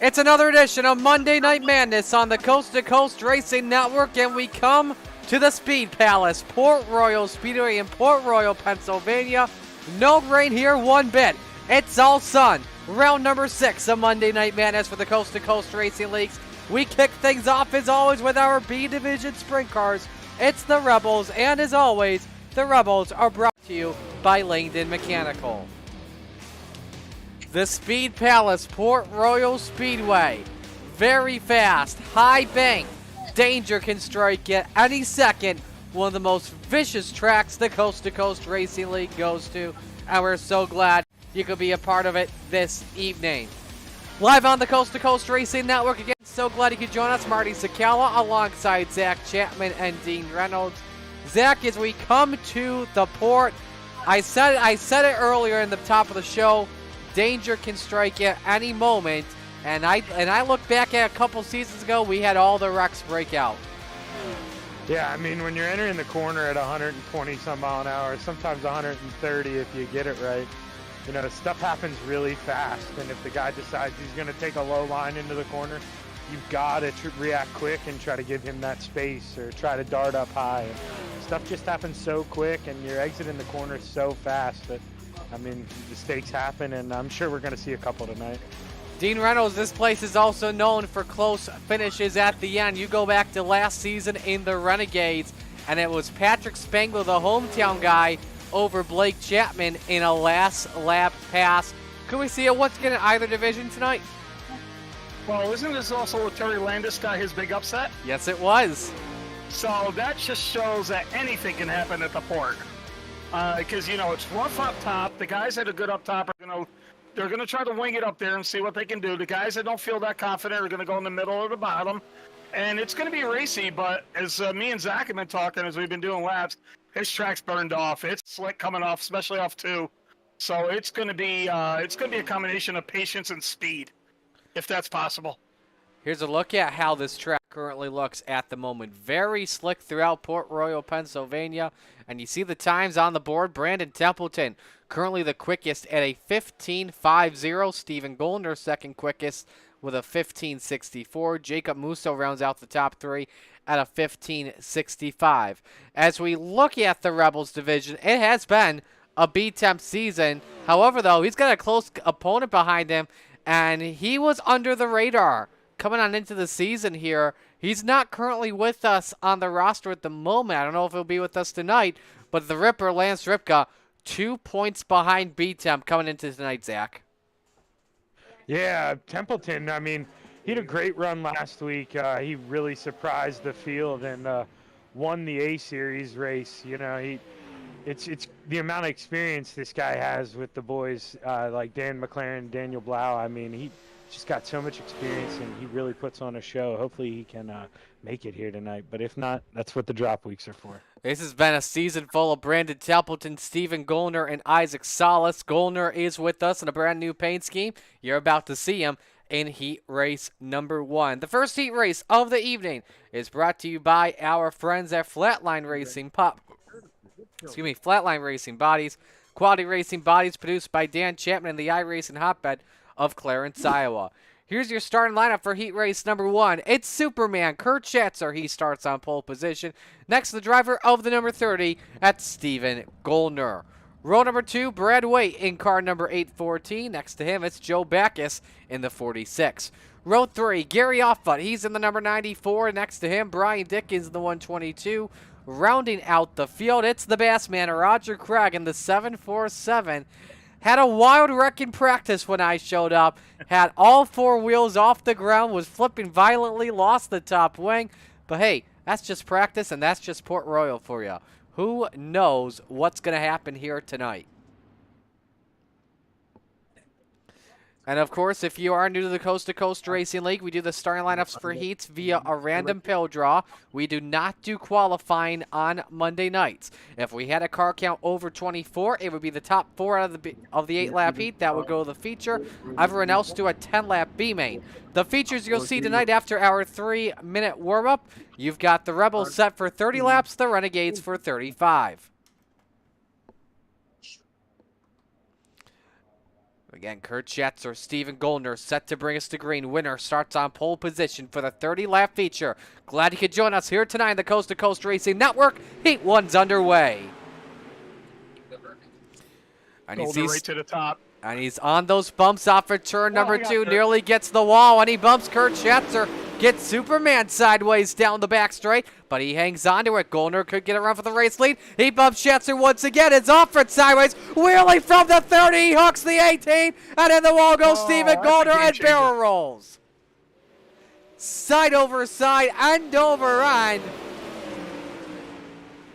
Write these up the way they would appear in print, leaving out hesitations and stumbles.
It's another edition of Monday Night Madness on the Coast to Coast Racing Network, and we come to the Speed Palace, Port Royal Speedway in Port Royal, Pennsylvania. No rain here one bit. It's all sun. Round number 6 of Monday Night Madness for the Coast to Coast Racing Leagues. We kick things off as always with our B Division Sprint Cars. It's the Rebels, and as always, the Rebels are brought to you by Langdon Mechanical. The Speed Palace, Port Royal Speedway. Very fast, high bank. Danger can strike at any second. One of the most vicious tracks the Coast to Coast Racing League goes to. And we're so glad you could be a part of it this evening. Live on the Coast to Coast Racing Network again. So glad you could join us. Marty Sakala alongside Zach Chapman and Dean Reynolds. Zach, as we come to the port, I said it earlier in the top of the show. Danger can strike at any moment, and I look back at a couple seasons ago, we had all the wrecks break out. Yeah, I mean, when you're entering the corner at 120 some mile an hour, sometimes 130 if you get it right, you know, stuff happens really fast, and if the guy decides he's going to take a low line into the corner, you've got to react quick and try to give him that space or try to dart up high. Stuff just happens so quick, and you're exiting the corner so fast that, I mean, mistakes happen, and I'm sure we're going to see a couple tonight. Dean Reynolds, this place is also known for close finishes at the end. You go back to last season in the Renegades, and it was Patrick Spangler, the hometown guy, over Blake Chapman in a last lap pass. Could we see it once again in either division tonight? Well, isn't this also Terry Landis got his big upset? Yes, it was. So that just shows that anything can happen at the port. Because, you know, it's rough up top. The guys that are good up top are they're going to try to wing it up there and see what they can do. The guys that don't feel that confident are going to go in the middle or the bottom. And it's going to be racy, but as me and Zach have been talking, as we've been doing laps, his track's burned off. It's slick coming off, especially off 2. So it's going to be a combination of patience and speed, if that's possible. Here's a look at how this track currently looks at the moment. Very slick throughout Port Royal, Pennsylvania. And you see the times on the board. Brandon Templeton, currently the quickest at a 15.50. Stephen Goldner, second quickest with a 15.64. Jacob Musso rounds out the top 3 at a 15.65. As we look at the Rebels division, it has been a B-Temp season. However, though, he's got a close opponent behind him, and he was under the radar coming on into the season here. He's not currently with us on the roster at the moment. I don't know if he'll be with us tonight, but the Ripper, Lance Ripka, 2 points behind B-Temp coming into tonight, Zach. Yeah, Templeton, I mean, he had a great run last week. He really surprised the field and won the A-Series race. You know, it's the amount of experience this guy has with the boys like Dan McLaren, Daniel Blau. I mean, he just got so much experience, and he really puts on a show. Hopefully he can make it here tonight, but if not, that's what the drop weeks are for. This has been a season full of Brandon Templeton, Stephen Goldner, and Isaac Salas. Goldner is with us in a brand new paint scheme. You're about to see him in heat race number 1. The first heat race of the evening is brought to you by our friends at Flatline Racing Flatline Racing Bodies. Quality racing bodies produced by Dan Chapman in the iRacing hotbed of Clarence, Iowa. Here's your starting lineup for heat race number 1. It's Superman, Kurt Schatzer. He starts on pole position. Next, the driver of the number 30, that's Stephen Goldner. Row number 2, Brad Waite in car number 814. Next to him, it's Joe Backus in the 46. Row 3, Gary Offut. He's in the number 94. Next to him, Brian Dickens in the 122. Rounding out the field, it's the Bassman, Roger Craig in the 747. Had a wild wreck in practice when I showed up. Had all 4 wheels off the ground, was flipping violently, lost the top wing. But hey, that's just practice, and that's just Port Royal for you. Who knows what's going to happen here tonight? And, of course, if you are new to the Coast to Coast Racing League, we do the starting lineups for heats via a random pill draw. We do not do qualifying on Monday nights. If we had a car count over 24, it would be the top 4 out of the 8-lap heat. That would go to the feature. Everyone else do a 10-lap B-main. The features you'll see tonight after our 3-minute warm-up, you've got the Rebels set for 30 laps, the Renegades for 35. Again, Kurt Schatzer, Steven Goldner set to bring us to green. Winner starts on pole position for the 30-lap feature. Glad you could join us here tonight on the Coast to Coast Racing Network. Heat 1's underway. And Goldner right to the top. And he's on those bumps off of turn number 2. Nearly gets the wall, and he bumps Kurt Schatzer. Gets Superman sideways down the back straight, but he hangs on to it. Goldner could get a run for the race lead. He bumps Schatzer once again. It's off for sideways. Wheelie from the 30. He hooks the 18. And in the wall goes Steven Goldner and barrel rolls. Side over side, end over end.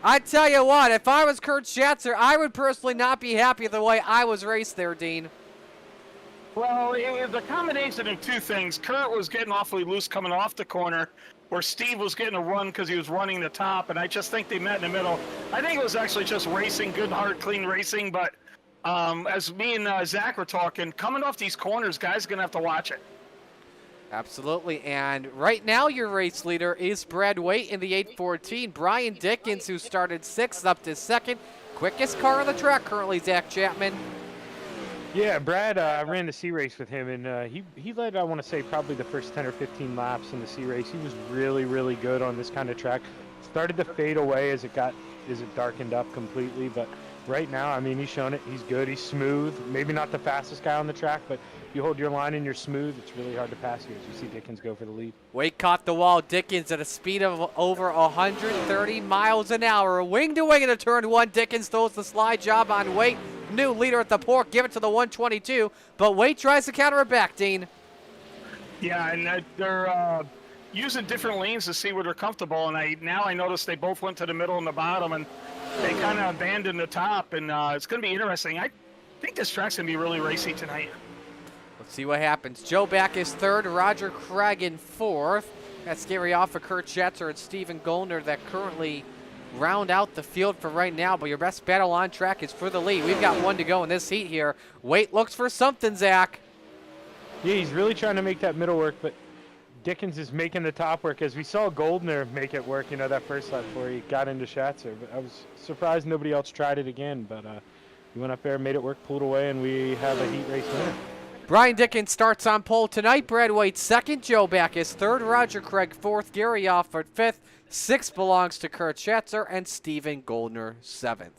I tell you what, if I was Kurt Schatzer, I would personally not be happy the way I was raced there, Dean. Well, it was a combination of two things. Kurt was getting awfully loose coming off the corner, where Steve was getting a run because he was running the top, and I just think they met in the middle. I think it was actually just racing, good, hard, clean racing, but as me and Zach were talking, coming off these corners, guys are going to have to watch it. Absolutely, and right now your race leader is Brad Waite in the 814. Brian Dickens, who started 6th, up to 2nd. Quickest car on the track currently, Zach Chapman. Yeah, Brad, I ran the C race with him, and he led, I want to say, probably the first 10 or 15 laps in the C race. He was really, really good on this kind of track. Started to fade away as it darkened up completely, but right now, I mean, he's shown it. He's good. He's smooth. Maybe not the fastest guy on the track, but if you hold your line and you're smooth, it's really hard to pass you as you see Dickens go for the lead. Waite caught the wall. Dickens at a speed of over 130 miles an hour. Wing to wing into turn 1. Dickens throws the slide job on Waite. New leader at the port. Give it to the 122, but Waite tries to counter it back, Dean. Yeah, and they're using different lanes to see where they're comfortable, and now I notice they both went to the middle and the bottom, and they kind of abandoned the top, and it's going to be interesting. I think this track's going to be really racy tonight. Let's see what happens. Joe Back is 3rd, Roger Craig in 4th. That's scary off for Kurt Schatzer and Steven Goldner that currently round out the field for right now, but your best battle on track is for the lead. We've got 1 to go in this heat here. Waite looks for something, Zach. Yeah, he's really trying to make that middle work, but Dickens is making the top work, as we saw Goldner make it work, you know, that first lap before he got into Schatzer. But I was surprised nobody else tried it again, but he went up there, made it work, pulled away, and we have a heat race winner. Brian Dickens starts on pole tonight. Brad Waite 2nd. Joe Back is 3rd. Roger Craig 4th. Gary Alford 5th. 6th belongs to Kurt Schatzer and Steven Goldner 7th.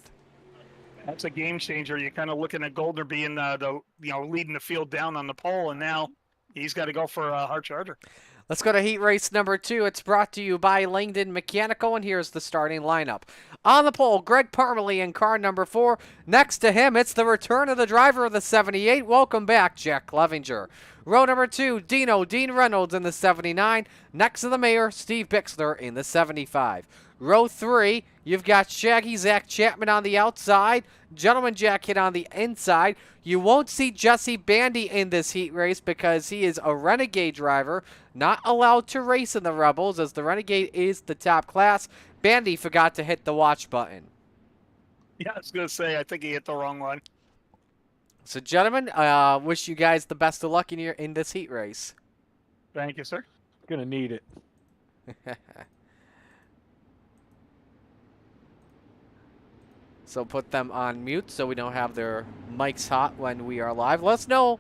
That's a game changer. You're kind of looking at Goldner being leading the field down on the pole, and now he's got to go for a hard charger. Let's go to heat race number 2. It's brought to you by Langdon Mechanical, and here's the starting lineup. On the pole, Greg Parmalee in car number 4. Next to him, it's the return of the driver of the 78. Welcome back, Jack Clevenger. Row number 2, Dean Reynolds in the 79. Next to the mayor, Steve Bixler in the 75. Row 3, you've got Shaggy Zach Chapman on the outside, Gentleman Jack Hit on the inside. You won't see Jesse Bandy in this heat race because he is a Renegade driver, not allowed to race in the Rebels as the Renegade is the top class. Bandy forgot to hit the watch button. Yeah, I was going to say, I think he hit the wrong one. So, gentlemen, wish you guys the best of luck in this heat race. Thank you, sir. Gonna need it. So put them on mute so we don't have their mics hot when we are live. Let us know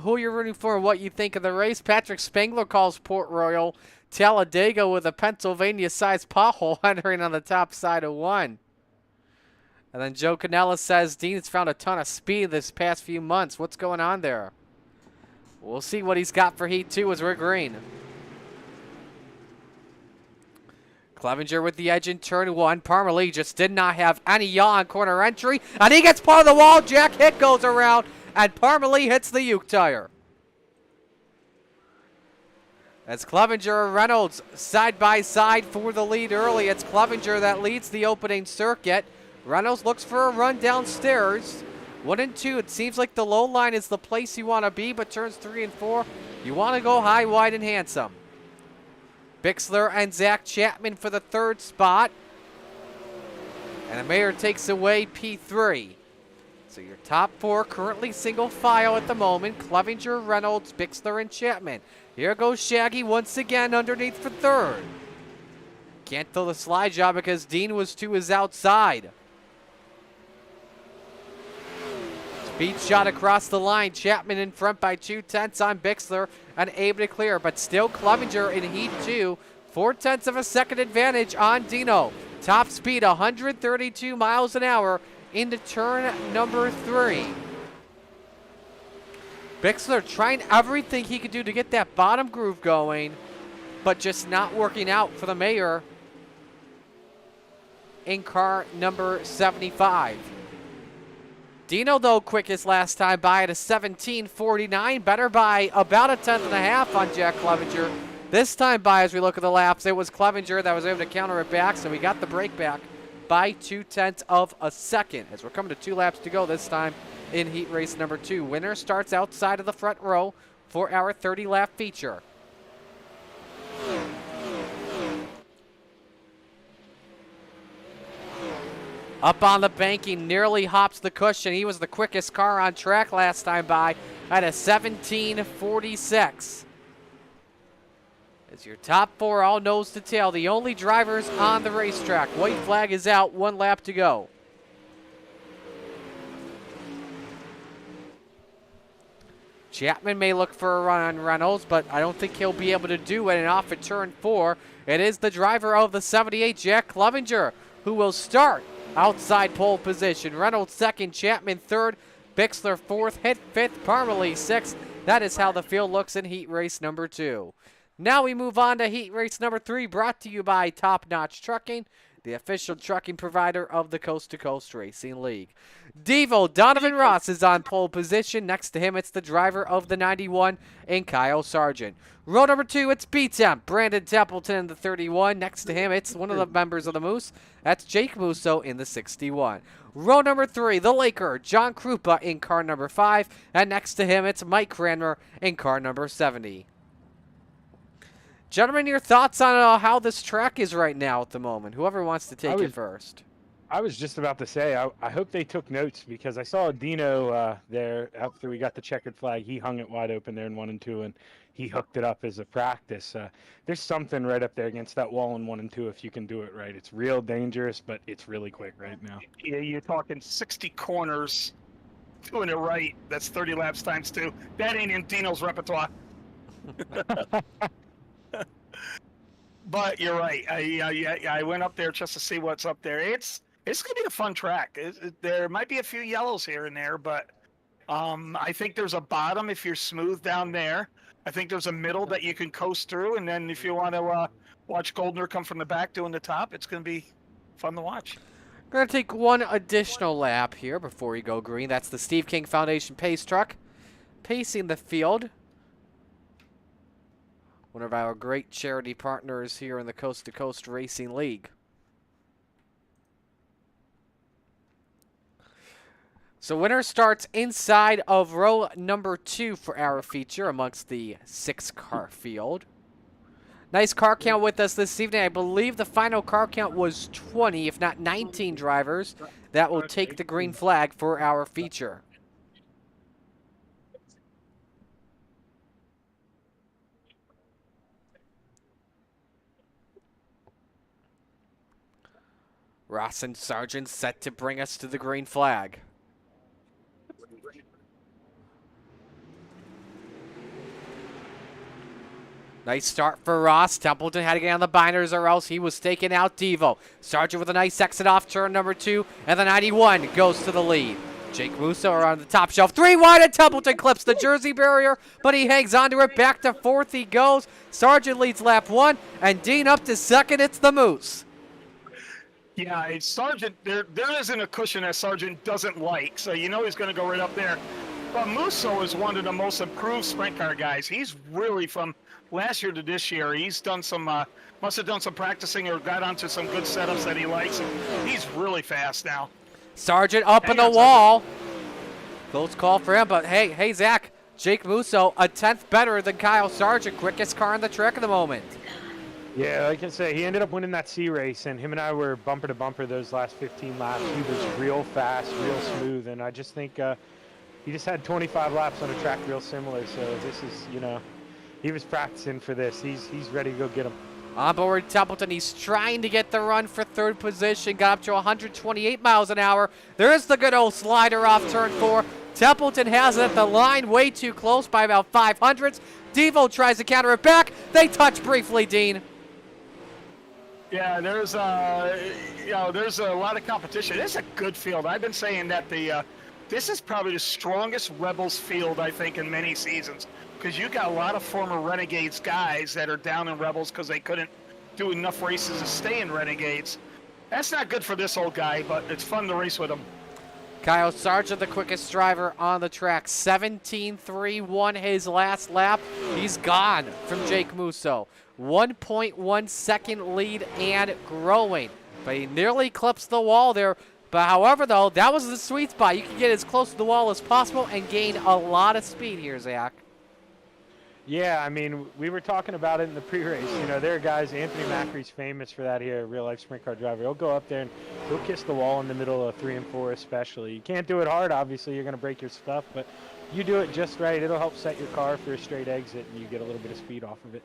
who you're rooting for and what you think of the race. Patrick Spangler calls Port Royal Talladega with a Pennsylvania-sized pothole entering on the top side of 1. And then Joe Canella says, Dean's found a ton of speed this past few months. What's going on there? We'll see what he's got for Heat 2 as we're green. Clevenger with the edge in turn 1. Parmalee just did not have any yaw on corner entry. And he gets part of the wall. Jack Hit goes around. And Parmalee hits the Uke tire. As Clevenger and Reynolds side by side for the lead early. It's Clevenger that leads the opening circuit. Reynolds looks for a run downstairs. 1 and 2. It seems like the low line is the place you want to be. But turns 3 and 4, you want to go high, wide, and handsome. Bixler and Zach Chapman for the 3rd spot. And the mayor takes away P3. So your top 4 currently single file at the moment. Clevenger, Reynolds, Bixler, and Chapman. Here goes Shaggy once again underneath for 3rd. Can't throw the slide job because Dean was to his outside. Beat shot across the line. Chapman in front by 2/10 on Bixler and able to clear, but still Clevenger in heat 2. 4/10 of a second advantage on Dino. Top speed 132 miles an hour into turn number 3. Bixler trying everything he could do to get that bottom groove going, but just not working out for the mayor in car number 75. Dino, though, quickest last time by at a 17:49, better by about a 10.5 on Jack Clevenger. This time by, as we look at the laps, it was Clevenger that was able to counter it back, so we got the break back by 2/10 of a second. As we're coming to 2 laps to go this time in heat race number 2. Winner starts outside of the front row for our 30-lap feature. Up on the banking, nearly hops the cushion. He was the quickest car on track last time by at a 17:46. As your top 4 all nose to tail, the only drivers on the racetrack. White flag is out, 1 lap to go. Chapman may look for a run on Reynolds, but I don't think he'll be able to do it. And off at turn 4, it is the driver of the 78, Jack Clevenger, who will start outside pole position. Reynolds second, Chapman third, Bixler fourth, Hit fifth, Parmalee sixth. That is how the field looks in heat race number 2. Now we move on to heat race number 3, brought to you by Top Notch Trucking, the official trucking provider of the Coast to Coast Racing League. Devo, Donovan Ross is on pole position. Next to him, it's the driver of the 91 in Kyle Sargent. Row number 2, it's B-Temp, Brandon Templeton in the 31. Next to him, it's one of the members of the Moose. That's Jake Musso in the 61. Row number 3, the Laker, John Krupa in car number 5. And next to him, it's Mike Cranmer in car number 70. Gentlemen, your thoughts on how this track is right now at the moment? Whoever wants to take it first. I was just about to say, I hope they took notes, because I saw Dino there after we got the checkered flag. He hung it wide open there in 1 and 2, and he hooked it up as a practice. There's something right up there against that wall in 1 and 2 if you can do it right. It's real dangerous, but it's really quick right now. Yeah, you're talking 60 corners, doing it right. That's 30 laps times 2. That ain't in Dino's repertoire. But you're right. I went up there just to see what's up there. It's going to be a fun track. There might be a few yellows here and there, but I think there's a bottom if you're smooth down there. I think there's a middle that you can coast through, and then if you want to watch Goldner come from the back doing the top, it's going to be fun to watch. We're going to take one additional lap here before we go green. That's the Steve King Foundation Pace Truck pacing the field. One of our great charity partners here in the Coast to Coast Racing League. So winner starts inside of row number 2 for our feature amongst the 6-car field. Nice car count with us this evening. I believe the final car count was 20, if not 19 drivers that will take the green flag for our feature. Ross and Sargent set to bring us to the green flag. Nice start for Ross. Templeton had to get on the binders or else he was taking out Devo. Sargent with a nice exit off turn number 2, and the 91 goes to the lead. Jake Musso around the top shelf. 3 wide, and Templeton clips the Jersey barrier, but he hangs onto it. Back to 4th he goes. Sargent leads lap 1, and Dean up to 2nd. It's the Moose. Yeah, it's Sargent, there isn't a cushion that Sargent doesn't like, so you know he's going to go right up there. But Musso is one of the most improved sprint car guys. He's really, from last year to this year, he's done some, must have done some practicing or got onto some good setups that he likes. He's really fast now. Sargent up in the wall. Close call for him, but hey, Zach, Jake Musso, a 10th better than Kyle Sargent, quickest car on the track at the moment. Yeah, like I say, he ended up winning that C race, and him and I were bumper to bumper those last 15 laps. He was real fast, real smooth, and I just think he just had 25 laps on a track real similar. So this is, he was practicing for this. He's ready to go get him. On board Templeton, he's trying to get the run for 3rd position. Got up to 128 miles an hour. There's the good old slider off turn 4. Templeton has it at the line, way too close by about 500ths. Devo tries to counter it back. They touch briefly, Dean. Yeah, there's there's a lot of competition. It's a good field. I've been saying that this is probably the strongest Rebels field, I think, in many seasons, because you got a lot of former Renegades guys that are down in Rebels because they couldn't do enough races to stay in Renegades. That's not good for this old guy, but it's fun to race with him. Kyle Sargent, the quickest driver on the track, 17.31 his last lap. He's gone from Jake Musso. 1.1 second lead and growing. But he nearly clips the wall there. But however, though, that was the sweet spot. You can get as close to the wall as possible and gain a lot of speed here, Zach. Yeah, I mean, we were talking about it in the pre-race. You know, there are guys, Anthony Macri's famous for that here, real-life sprint car driver. He'll go up there and he'll kiss the wall in the middle of 3 and 4 especially. You can't do it hard, obviously. You're going to break your stuff, but you do it just right. It'll help set your car for a straight exit, and you get a little bit of speed off of it.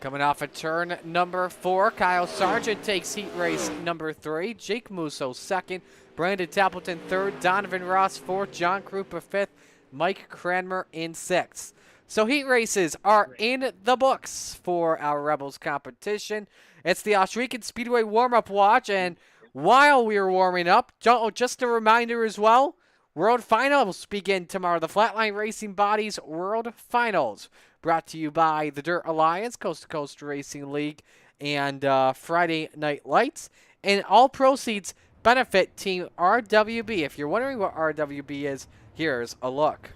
Coming off of turn number 4, Kyle Sargent takes heat race number 3. Jake Musso second. Brandon Templeton third. Donovan Ross fourth. John Krupa fifth. Mike Cranmer in sixth. So heat races are in the books for our Rebels competition. It's the Oswegan Speedway warm-up watch, and while we are warming up, just a reminder as well, World Finals begin tomorrow. The Flatline Racing Bodies World Finals, brought to you by the Dirt Alliance, Coast to Coast Racing League, and Friday Night Lights. And all proceeds benefit Team RWB. If you're wondering what RWB is, here's a look.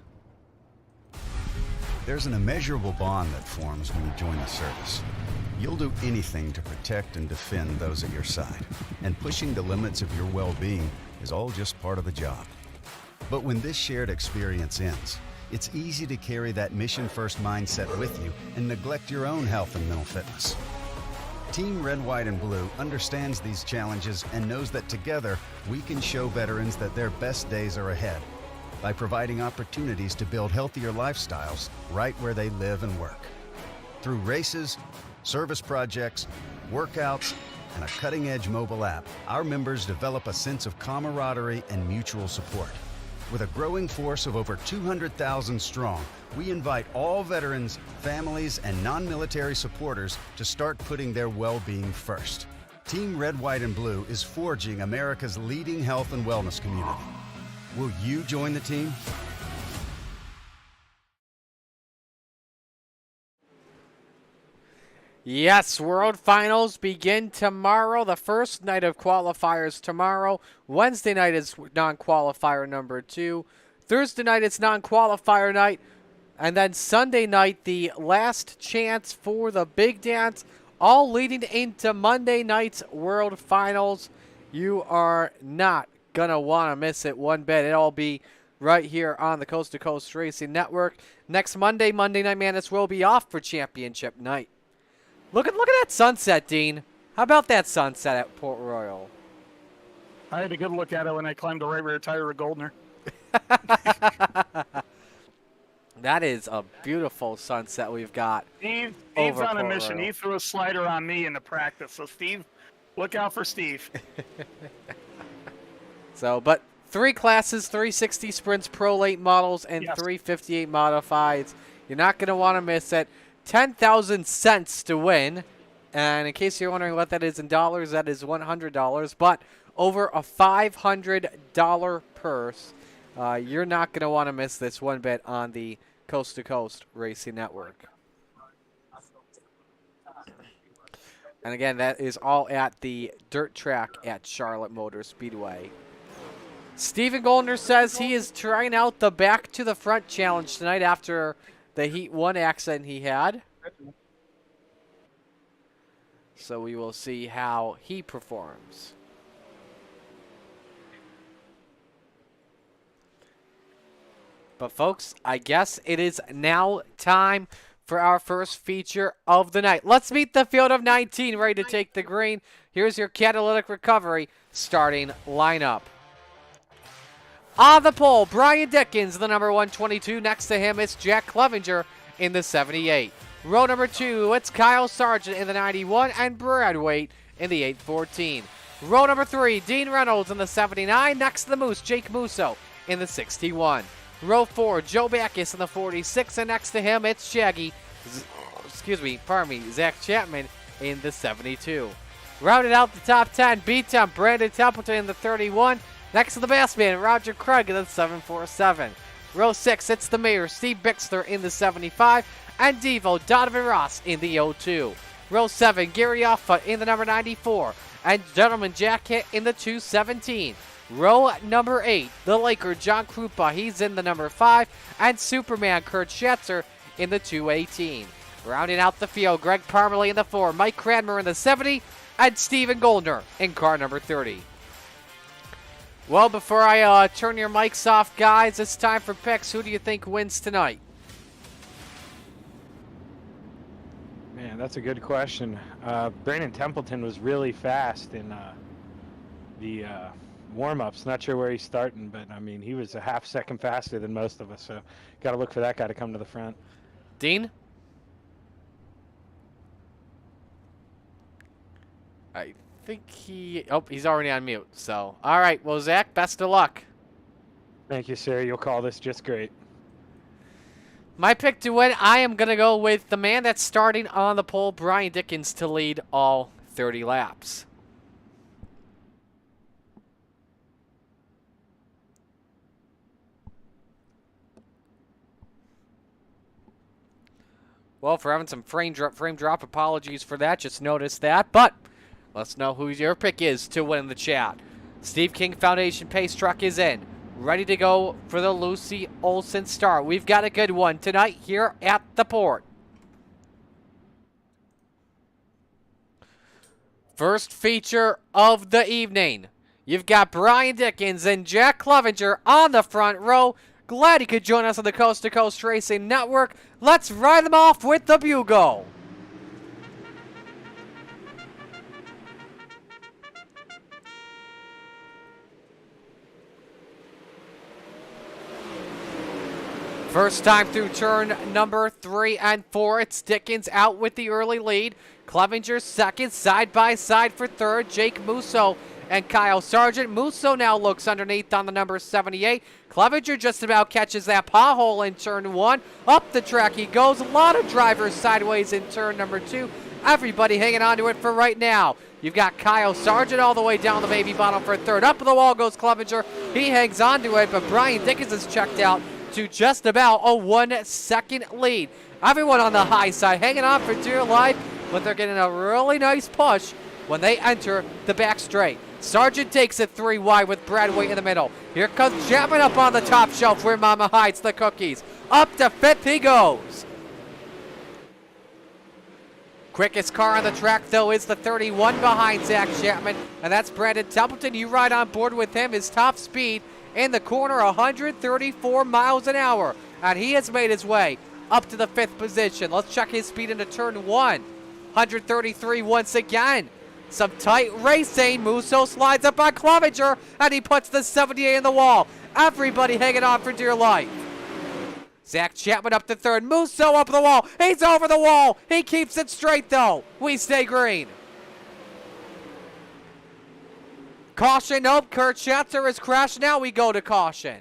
There's an immeasurable bond that forms when you join the service. You'll do anything to protect and defend those at your side, and pushing the limits of your well-being is all just part of the job. But when this shared experience ends, it's easy to carry that mission-first mindset with you and neglect your own health and mental fitness. Team Red, White, and Blue understands these challenges and knows that together we can show veterans that their best days are ahead by providing opportunities to build healthier lifestyles right where they live and work. Through races, service projects, workouts, and a cutting-edge mobile app, our members develop a sense of camaraderie and mutual support. With a growing force of over 200,000 strong, we invite all veterans, families, and non-military supporters to start putting their well-being first. Team Red, White, and Blue is forging America's leading health and wellness community. Will you join the team? Yes, World Finals begin tomorrow. The first night of qualifiers tomorrow. Wednesday night is non-qualifier number 2. Thursday night is non-qualifier night. And then Sunday night, the last chance for the big dance, all leading into Monday night's World Finals. You are not going to want to miss it one bit. It'll be right here on the Coast to Coast Racing Network. Next Monday, Monday Night Madness will be off for championship night. Look at that sunset, Dean. How about that sunset at Port Royal? I had a good look at it when I climbed the right rear tire of Goldner. That is a beautiful sunset we've got. Steve's over on a Port mission. Royal. He threw a slider on me in the practice. So, Steve, look out for Steve. So, but 3 classes, 360 sprints, pro late models, and Yes. 358 modifieds. You're not going to want to miss it. 10,000 cents to win. And in case you're wondering what that is in dollars, that is $100. But over a $500 purse. You're not going to want to miss this one bit on the Coast to Coast Racing Network. And again, that is all at the dirt track at Charlotte Motor Speedway. Stephen Goldner says he is trying out the back to the front challenge tonight after the Heat 1 accident he had. So we will see how he performs. But folks, I guess it is now time for our first feature of the night. Let's meet the field of 19 ready to take the green. Here's your catalytic recovery starting lineup. On the pole, Brian Dickens, the number 122. Next to him, it's Jack Clevenger in the 78. Row number 2, it's Kyle Sargent in the 91 and Brad Waite in the 814. Row number 3, Dean Reynolds in the 79. Next to the Moose, Jake Musso in the 61. Row 4, Joe Backus in the 46, and next to him, it's Shaggy, Zach Chapman in the 72. Rounded out the top 10, B-Temp, Brandon Templeton in the 31. Next to the Bassman, Roger Craig in the 747. Row 6, it's the Mayor, Steve Bixler in the 75, and Devo, Donovan Ross in the 02. Row 7, Gary Uffa in the number 94, and Gentleman Jacket in the 217. Row number 8, the Laker, John Krupa, he's in the number 5, and Superman, Kurt Schatzer in the 218. Rounding out the field, Greg Parmalee in the 4, Mike Cranmer in the 70, and Steven Goldner in car number 30. Well, before I turn your mics off, guys, it's time for picks. Who do you think wins tonight? Man, that's a good question. Brandon Templeton was really fast in the warm-ups. Not sure where he's starting, but, I mean, he was a half second faster than most of us, so got to look for that guy to come to the front. Dean? I think he's already on mute, so. All right, well, Zach, best of luck. Thank you, sir. You'll call this just great. My pick to win, I am going to go with the man that's starting on the pole, Brian Dickens, to lead all 30 laps. Well, for having some frame drop, apologies for that. Just noticed that, but let's know who your pick is to win in the chat. Steve King Foundation Pace Truck is in. Ready to go for the Lucy Olson start. We've got a good one tonight here at the port. First feature of the evening. You've got Brian Dickens and Jack Clevenger on the front row. Glad you could join us on the Coast to Coast Racing Network. Let's ride them off with the bugle. First time through turn number 3 and 4. It's Dickens out with the early lead. Clevenger second, side by side for third. Jake Musso and Kyle Sargent. Musso now looks underneath on the number 78. Clevenger just about catches that pothole in turn 1. Up the track he goes. A lot of drivers sideways in turn number 2. Everybody hanging on to it for right now. You've got Kyle Sargent all the way down the baby bottom for third. Up the wall goes Clevenger. He hangs on to it, but Brian Dickens is checked out to just about a 1 second lead. Everyone on the high side hanging on for dear life, but they're getting a really nice push when they enter the back straight. Sargent takes it 3 wide with Bradway in the middle. Here comes Chapman up on the top shelf where Mama hides the cookies. Up to 5th he goes. Quickest car on the track, though, is the 31 behind Zach Chapman, and that's Brandon Templeton. You ride on board with him. His top speed in the corner, 134 miles an hour, and he has made his way up to the 5th position. Let's check his speed into turn 1. 133 once again. Some tight racing. Musso slides up on Clevenger, and he puts the 78 in the wall. Everybody hanging on for dear life. Zach Chapman up to 3rd. Musso up the wall. He's over the wall. He keeps it straight, though. We stay green. Caution. Nope. Kurt Schatzer is crashed. Now we go to caution.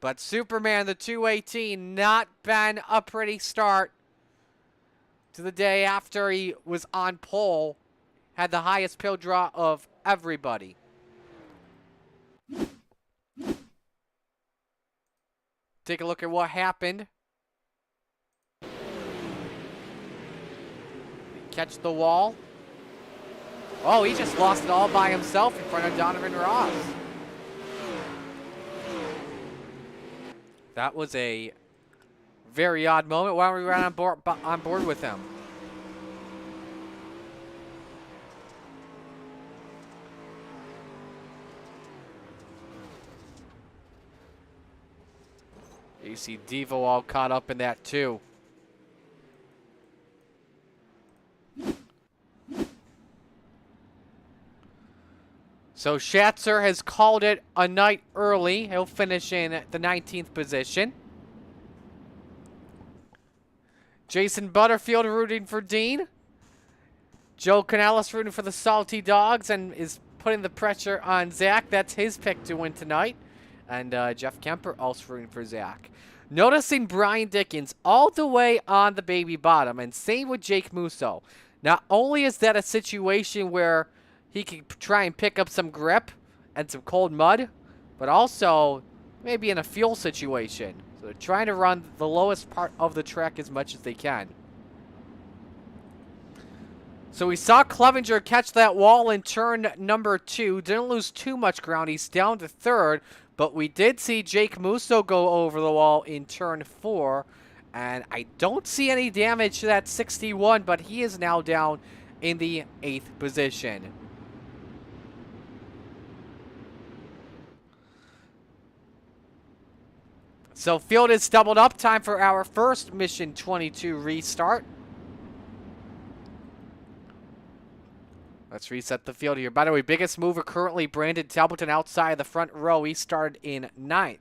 But Superman, the 218, not been a pretty start to the day after he was on pole. Had the highest pill draw of everybody. Take a look at what happened. Catch the wall. Oh, he just lost it all by himself in front of Donovan Ross. That was a very odd moment. Why don't we run on board with him? You see Devo all caught up in that too. So Schatzer has called it a night early. He'll finish in the 19th position. Jason Butterfield rooting for Dean. Joe Canales rooting for the Salty Dogs and is putting the pressure on Zach. That's his pick to win tonight. And Jeff Kemper also rooting for Zach. Noticing Brian Dickens all the way on the baby bottom, and same with Jake Musso. Not only is that a situation where he can try and pick up some grip and some cold mud, but also maybe in a fuel situation. So they're trying to run the lowest part of the track as much as they can. So we saw Clevenger catch that wall in turn number 2. Didn't lose too much ground. He's down to 3rd. But we did see Jake Musso go over the wall in turn 4. And I don't see any damage to that 61, but he is now down in the 8th position. So field is doubled up. Time for our first Mission 22 restart. Let's reset the field here. By the way, biggest mover currently, Brandon Templeton outside the front row. He started in 9th.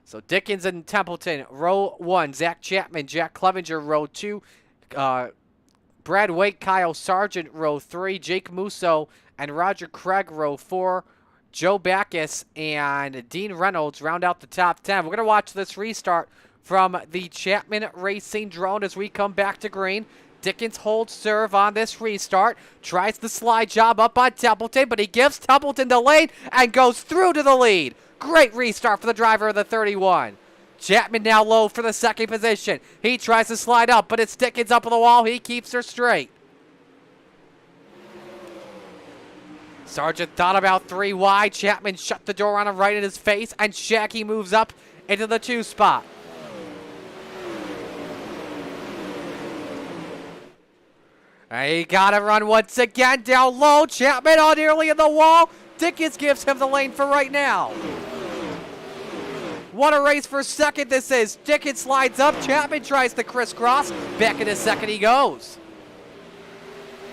So Dickens and Templeton, row 1. Zach Chapman, Jack Clevenger, row 2. Brad Waite, Kyle Sargent, row 3. Jake Musso and Roger Craig, row 4. Joe Backus and Dean Reynolds round out the top 10. We're going to watch this restart from the Chapman Racing drone as we come back to green. Dickens holds serve on this restart. Tries the slide job up on Templeton, but he gives Templeton the lane and goes through to the lead. Great restart for the driver of the 31. Chapman now low for the 2nd position. He tries to slide up, but it's Dickens up on the wall. He keeps her straight. Sargent thought about 3 wide. Chapman shut the door on him right in his face, and Shaggy moves up into the 2 spot. He got to run once again down low. Chapman on nearly in the wall. Dickens gives him the lane for right now. What a race for 2nd this is. Dickens slides up. Chapman tries to crisscross. Back into 2nd he goes.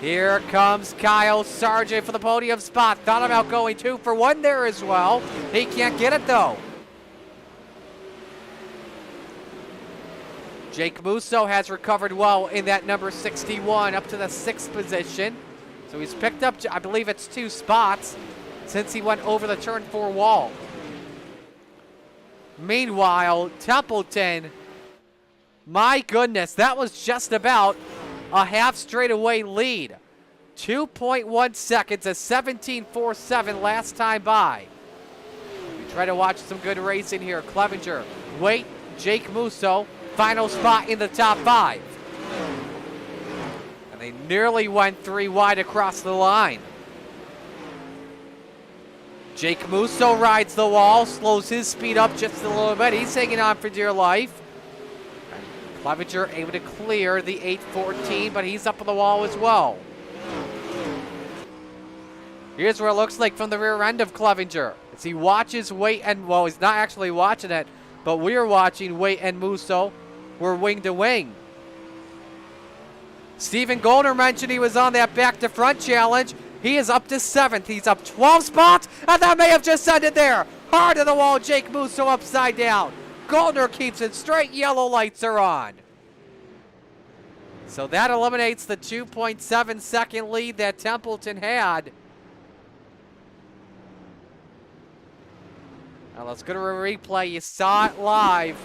Here comes Kyle Sargent for the podium spot. Thought about going 2 for 1 there as well. He can't get it though. Jake Musso has recovered well in that number 61 up to the 6th position. So he's picked up, I believe it's 2 spots since he went over the turn 4 wall. Meanwhile, Templeton, my goodness, that was just about a half straightaway lead. 2.1 seconds, a 17.47 last time by. We try to watch some good racing here. Clevenger, Waite, Jake Musso. Final spot in the top 5. And they nearly went 3 wide across the line. Jake Musso rides the wall, slows his speed up just a little bit. He's hanging on for dear life. And Clevenger able to clear the 8:14, but he's up on the wall as well. Here's what it looks like from the rear end of Clevenger. As he watches Waite and, well, he's not actually watching it, but we're watching Waite and Musso. We're wing to wing. Stephen Goldner mentioned he was on that back to front challenge. He is up to 7th. He's up 12 spots, and that may have just ended there. Hard to the wall, Jake Musso upside down. Goldner keeps it straight. Yellow lights are on. So that eliminates the 2.7 second lead that Templeton had. Now let's go to a replay. You saw it live.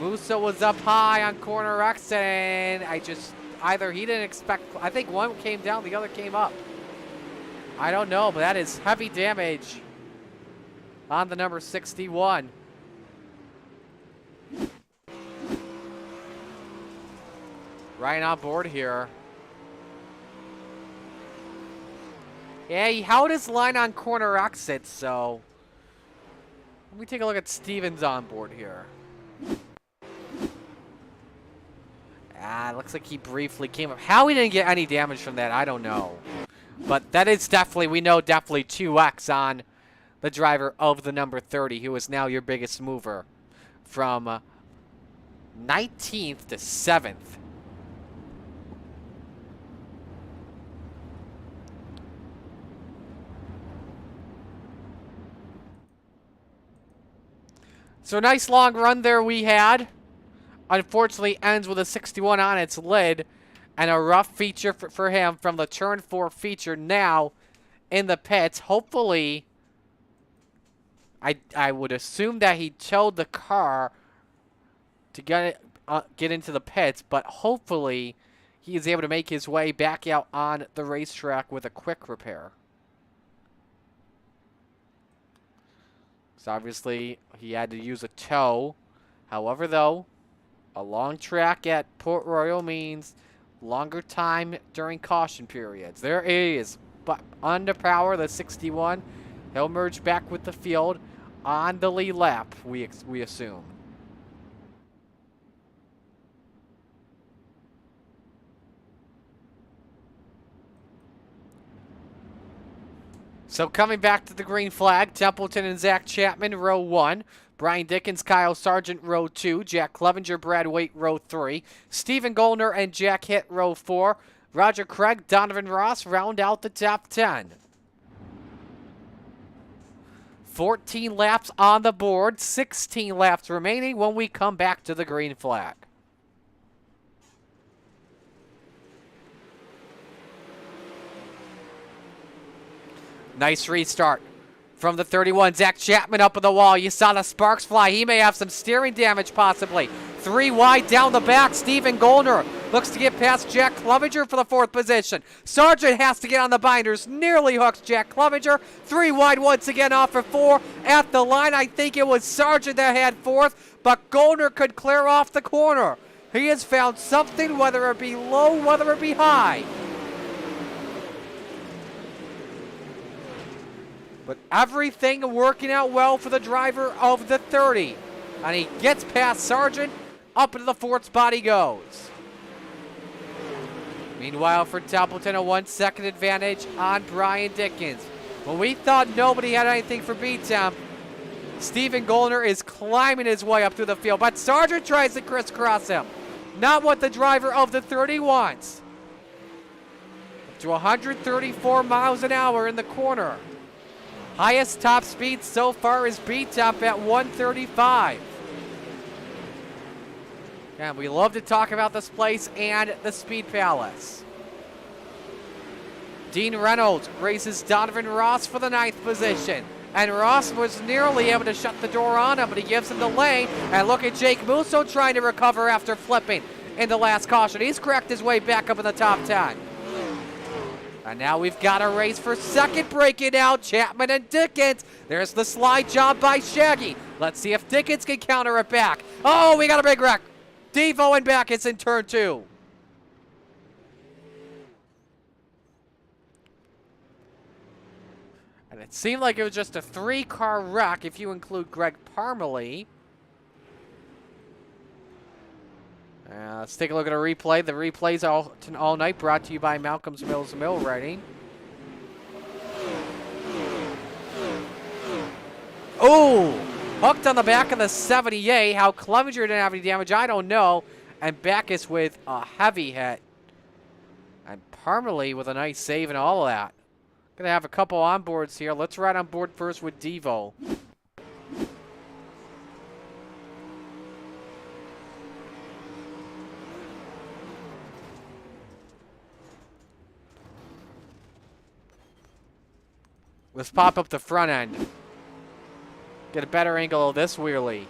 Musso was up high on corner X, and either he didn't expect, I think one came down, the other came up. I don't know, but that is heavy damage on the number 61. Ryan on board here. Yeah, he held his line on corner exit, so let me take a look at Stevens on board here. Looks like he briefly came up. How he didn't get any damage from that, I don't know. But that is definitely, we know definitely 2x on the driver of the number 30, who is now your biggest mover from 19th to 7th. So a nice long run there we had. Unfortunately ends with a 61 on its lid And a rough feature for him from the turn 4 feature now in the pits. Hopefully, I would assume that he towed the car to get into the pits, but hopefully he is able to make his way back out on the racetrack with a quick repair. So obviously he had to use a tow. However, though, a long track at Port Royal means longer time during caution periods. There is, but under power, the 61. He'll merge back with the field on the lead lap, we assume. So coming back to the green flag, Templeton and Zach Chapman, row 1. Brian Dickens, Kyle Sargent, row 2. Jack Clevenger, Brad Waite, row 3. Stephen Goldner and Jack Hitt, row 4. Roger Craig, Donovan Ross round out the top 10. 14 laps on the board, 16 laps remaining when we come back to the green flag. Nice restart from the 31. Zach Chapman up on the wall. You saw the sparks fly. He may have some steering damage possibly. 3 wide down the back. Stephen Goldner looks to get past Jack Clevenger for the 4th position. Sargent has to get on the binders. Nearly hooks Jack Clevenger. 3 wide once again off for 4. At the line, I think it was Sargent that had 4th, but Goldner could clear off the corner. He has found something, whether it be low, whether it be high. But everything working out well for the driver of the 30. And he gets past Sargent. Up into the 4th spot he goes. Meanwhile, for Templeton, a 1-second advantage on Brian Dickens. When we thought nobody had anything for B-Temp, Stephen Goldner is climbing his way up through the field. But Sargent tries to crisscross him. Not what the driver of the 30 wants. Up to 134 miles an hour in the corner. Highest top speed so far is B-Temp at 135. And we love to talk about this place and the Speed Palace. Dean Reynolds races Donovan Ross for the 9th position. And Ross was nearly able to shut the door on him, but he gives him the lane. And look at Jake Musso trying to recover after flipping in the last caution. He's cracked his way back up in the top 10. And now we've got a race for 2nd, breaking out Chapman and Dickens. There's the slide job by Shaggy. Let's see if Dickens can counter it back. Oh, we got a big wreck. Devo and Backus in turn 2. And it seemed like it was just a 3-car wreck if you include Greg Parmalee. Let's take a look at a replay. The replays all night brought to you by Malcolm's Mills Mill Writing. Oh! Hooked on the back of the 78. How Clevenger didn't have any damage, I don't know. And Backus with a heavy hit. And Parmalee with a nice save and all of that. Gonna have a couple onboards here. Let's ride on board first with Devo. Let's pop up the front end. Get a better angle of this wheelie.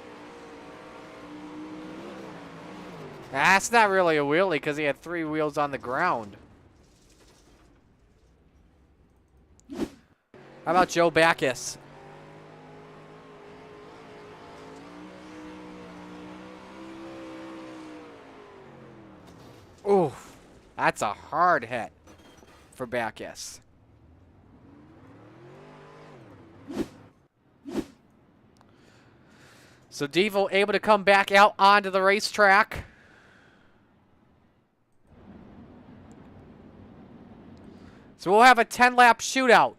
That's not really a wheelie because he had 3 wheels on the ground. How about Joe Backus? Ooh, that's a hard hit for Backus. So Devo able to come back out onto the racetrack. So we'll have a 10-lap shootout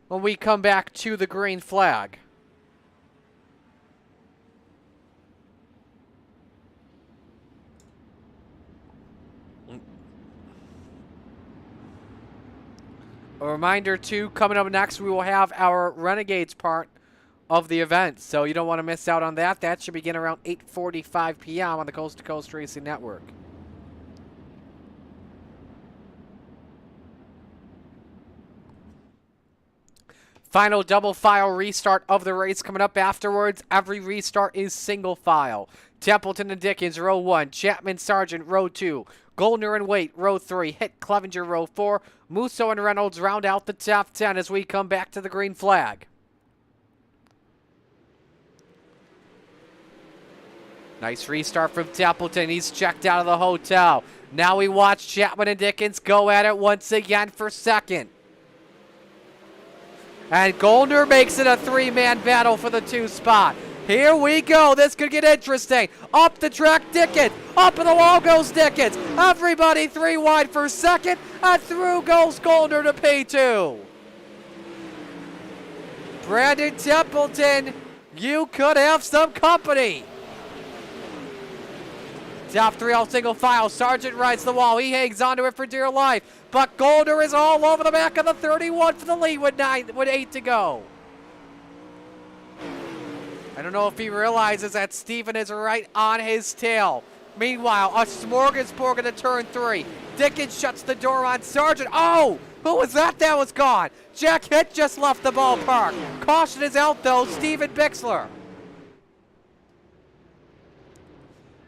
when we come back to the green flag. A reminder too, coming up next, we will have our Renegades part of the event, so you don't want to miss out on that. That should begin around 8:45 p.m. on the Coast to Coast Racing Network. Final double file restart of the race coming up afterwards. Every restart is single file. Templeton and Dickens, row 1. Chapman, Sargent, row 2. Goldner and Waite, row 3. Hitt, Clevenger, row 4. Musso and Reynolds round out the top 10 as we come back to the green flag. Nice restart from Templeton. He's checked out of the hotel. Now we watch Chapman and Dickens go at it once again for second. And Goldner makes it a 3-man battle for the 2 spot. Here we go. This could get interesting. Up the track, Dickens. Up in the wall goes Dickens. Everybody 3 wide for second. And through goes Goldner to P2. Brandon Templeton, you could have some company. Top 3 all single file. Sargent rides the wall. He hangs onto it for dear life. But Goldner is all over the back of the 31 for the lead with 8 to go. I don't know if he realizes that Steven is right on his tail. Meanwhile, a smorgasbord into turn 3. Dickens shuts the door on Sargent. Oh! Who was that? That was gone. Jack Hitt just left the ballpark. Caution is out, though. Steven Bixler.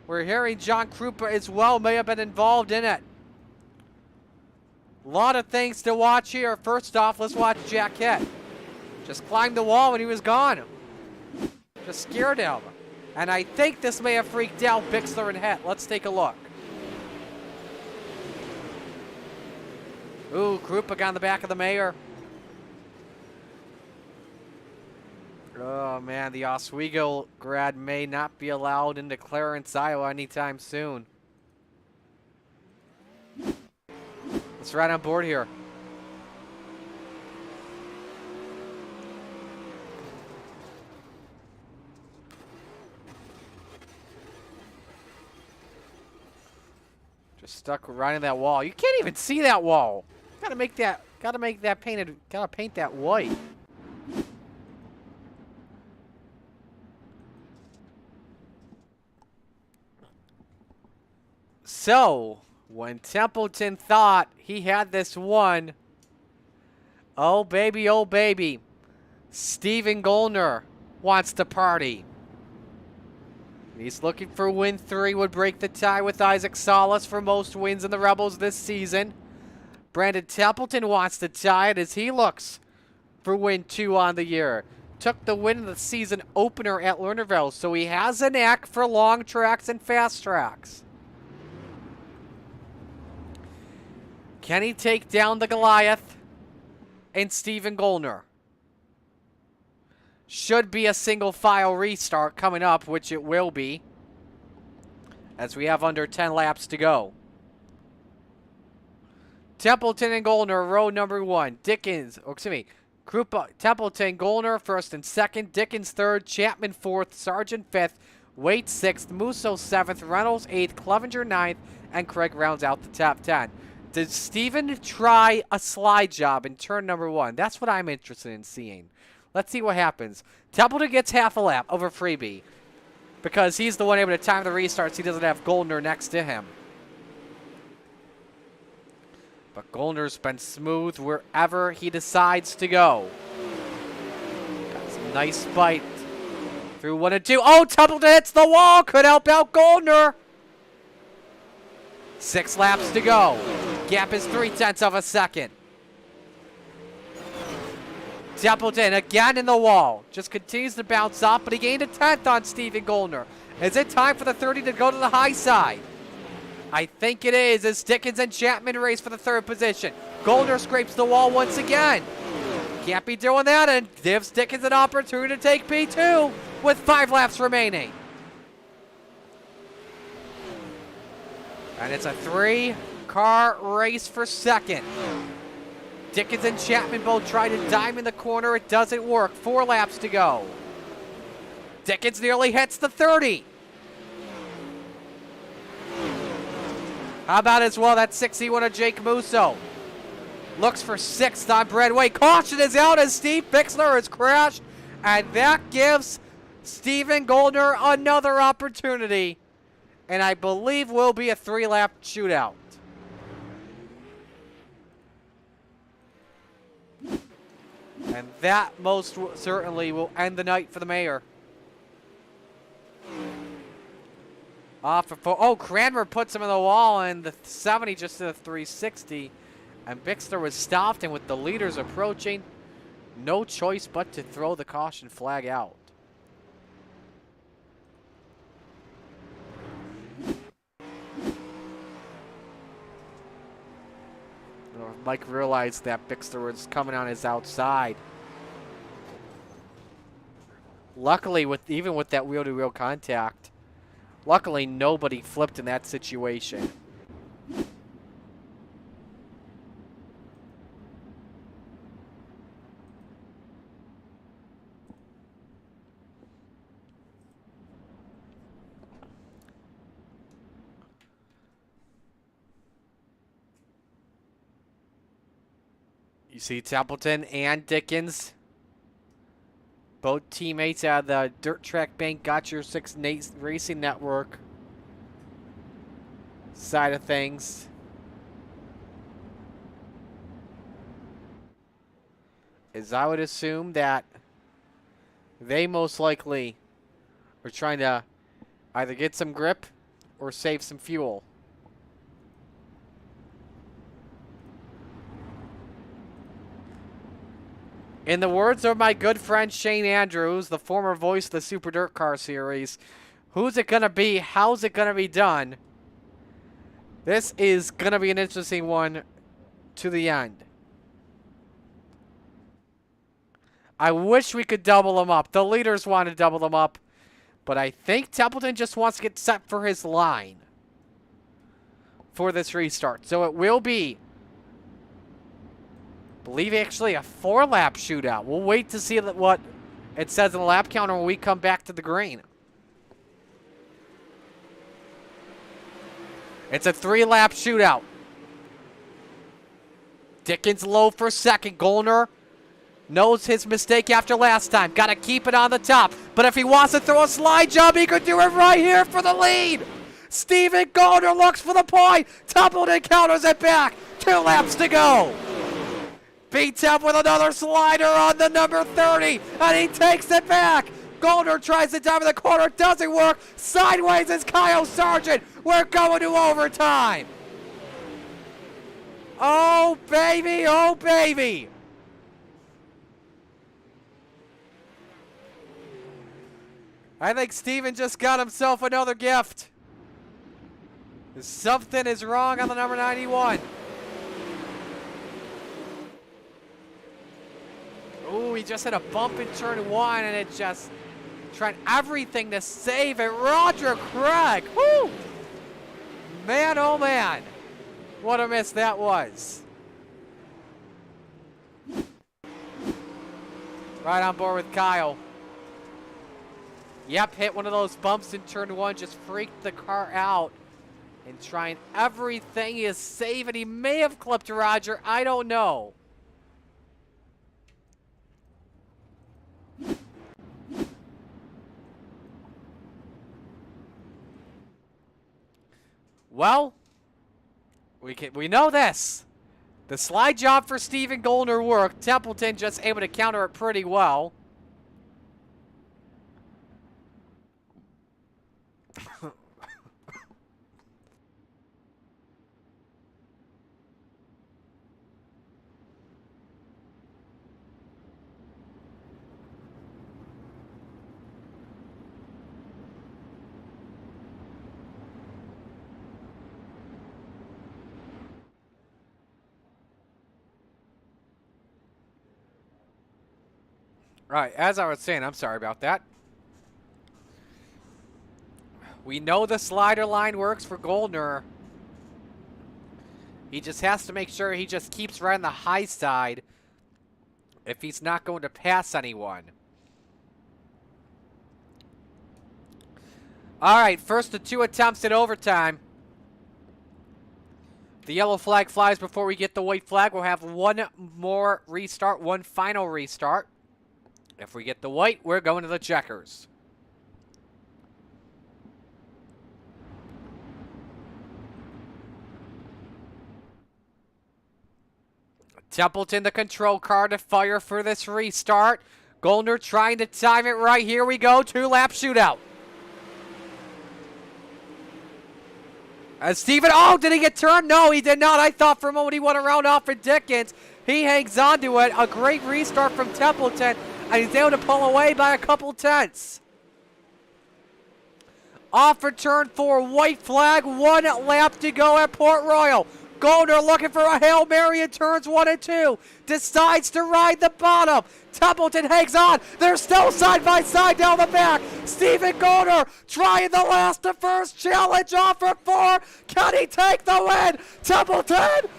We're hearing John Krupa as well may have been involved in it. A lot of things to watch here. First off, let's watch Jack Hitt. Just climbed the wall when he was gone. Just scared him. And I think this may have freaked out Bixler and Hitt. Let's take a look. Ooh, Krupa got on the back of the mayor. Oh, man, the Oswego grad may not be allowed into Clarence, Iowa anytime soon. Let's ride on board here. Just stuck riding that wall. You can't even see that wall. Gotta make that painted, gotta paint that white. So, when Templeton thought he had this one, oh baby, Steven Goldner wants to party. He's looking for win 3, would break the tie with Isaac Salas for most wins in the Rebels this season. Brandon Templeton wants to tie it as he looks for win 2 on the year. Took the win in the season opener at Lernerville, so he has a knack for long tracks and fast tracks. Can he take down the Goliath and Steven Goldner? Should be a single file restart coming up, which it will be, as we have under 10 laps to go. Templeton and Goldner, row number 1. Krupa, Templeton, Goldner first and second. Dickens third. Chapman fourth. Sargent fifth. Waite 6th. Musso 7th. Reynolds 8th. Clevenger 9th. And Craig rounds out the top 10. Did Steven try a slide job in turn number 1? That's what I'm interested in seeing. Let's see what happens. Templeton gets half a lap over Freebie because he's the one able to time the restarts. He doesn't have Goldner next to him. But Goldner's been smooth wherever he decides to go. Got some nice bite through 1 and 2. Oh, Templeton hits the wall. Could help out Goldner. 6 laps to go. Gap is 0.3 of a second. Templeton again in the wall. Just continues to bounce off, but he gained a 10th on Steven Goldner. Is it time for the 30 to go to the high side? I think it is, as Dickens and Chapman race for the 3rd position. Goldner scrapes the wall once again. Can't be doing that, and gives Dickens an opportunity to take P2 with 5 laps remaining. And it's a 3-car race for second. Dickens and Chapman both try to diamond the corner. It doesn't work. 4 laps to go. Dickens nearly hits the 30. How about as well that 61 of Jake Musso? Looks for 6th on Breadway. Caution is out as Steve Bixler has crashed. And that gives Steven Goldner another opportunity. And I believe will be a 3-lap shootout. And that most certainly will end the night for the mayor. Oh, Cranmer puts him in the wall, and the 70 just did a 360. And Bixter was stopped, and with the leaders approaching, no choice but to throw the caution flag out. Mike realized that Bixter was coming on his outside. Luckily, even with that wheel-to-wheel contact, luckily nobody flipped in that situation. You see Templeton and Dickens, both teammates out of the Dirt Track Bank Got Your Six Racing Network side of things. As I would assume that they most likely are trying to either get some grip or save some fuel. In the words of my good friend Shane Andrews, the former voice of the Super Dirt Car Series, who's it going to be? How's it going to be done? This is going to be an interesting one to the end. I wish we could double them up. The leaders want to double them up, but I think Templeton just wants to get set for his line for this restart. So it will be, I believe, actually a 4-lap shootout. We'll wait to see what it says in the lap counter when we come back to the green. It's a 3-lap shootout. Dickens low for second. Gollner knows his mistake after last time. Got to keep it on the top. But if he wants to throw a slide job, he could do it right here for the lead. Stephen Gollner looks for the point. Templeton counters it back. 2 laps to go. Beats up with another slider on the number 30, and he takes it back. Gollner tries to dive in the corner, doesn't work. Sideways is Kyle Sargent. We're going to overtime. Oh, baby, oh, baby. I think Steven just got himself another gift. Something is wrong on the number 91. Ooh, he just hit a bump in turn 1, and it just trying everything to save it. Roger Craig. Woo! Man, oh man. What a miss that was. Right on board with Kyle. Yep, hit one of those bumps in turn 1, just freaked the car out. And trying everything to save it. He may have clipped Roger, I don't know. Well, we know this. The slide job for Stephen Gollner worked. Templeton just able to counter it pretty well. Right, as I was saying, I'm sorry about that. We know the slider line works for Gollner. He just has to make sure he just keeps right on the high side if he's not going to pass anyone. All right, first of 2 attempts at overtime. The yellow flag flies before we get the white flag. We'll have one more restart, one final restart. If we get the white, we're going to the checkers. Templeton, the control car to fire for this restart. Goldner trying to time it right. Here we go. 2-lap shootout. And Steven, oh, did he get turned? No, he did not. I thought for a moment he went around off of Dickens. He hangs on to it. A great restart from Templeton, and he's able to pull away by a couple tenths. Off for turn 4, white flag, 1 lap to go at Port Royal. Goldner looking for a Hail Mary in turns 1 and 2. Decides to ride the bottom. Templeton hangs on. They're still side by side down the back. Stephen Goldner trying the last to first challenge off for 4. Can he take the win? Templeton!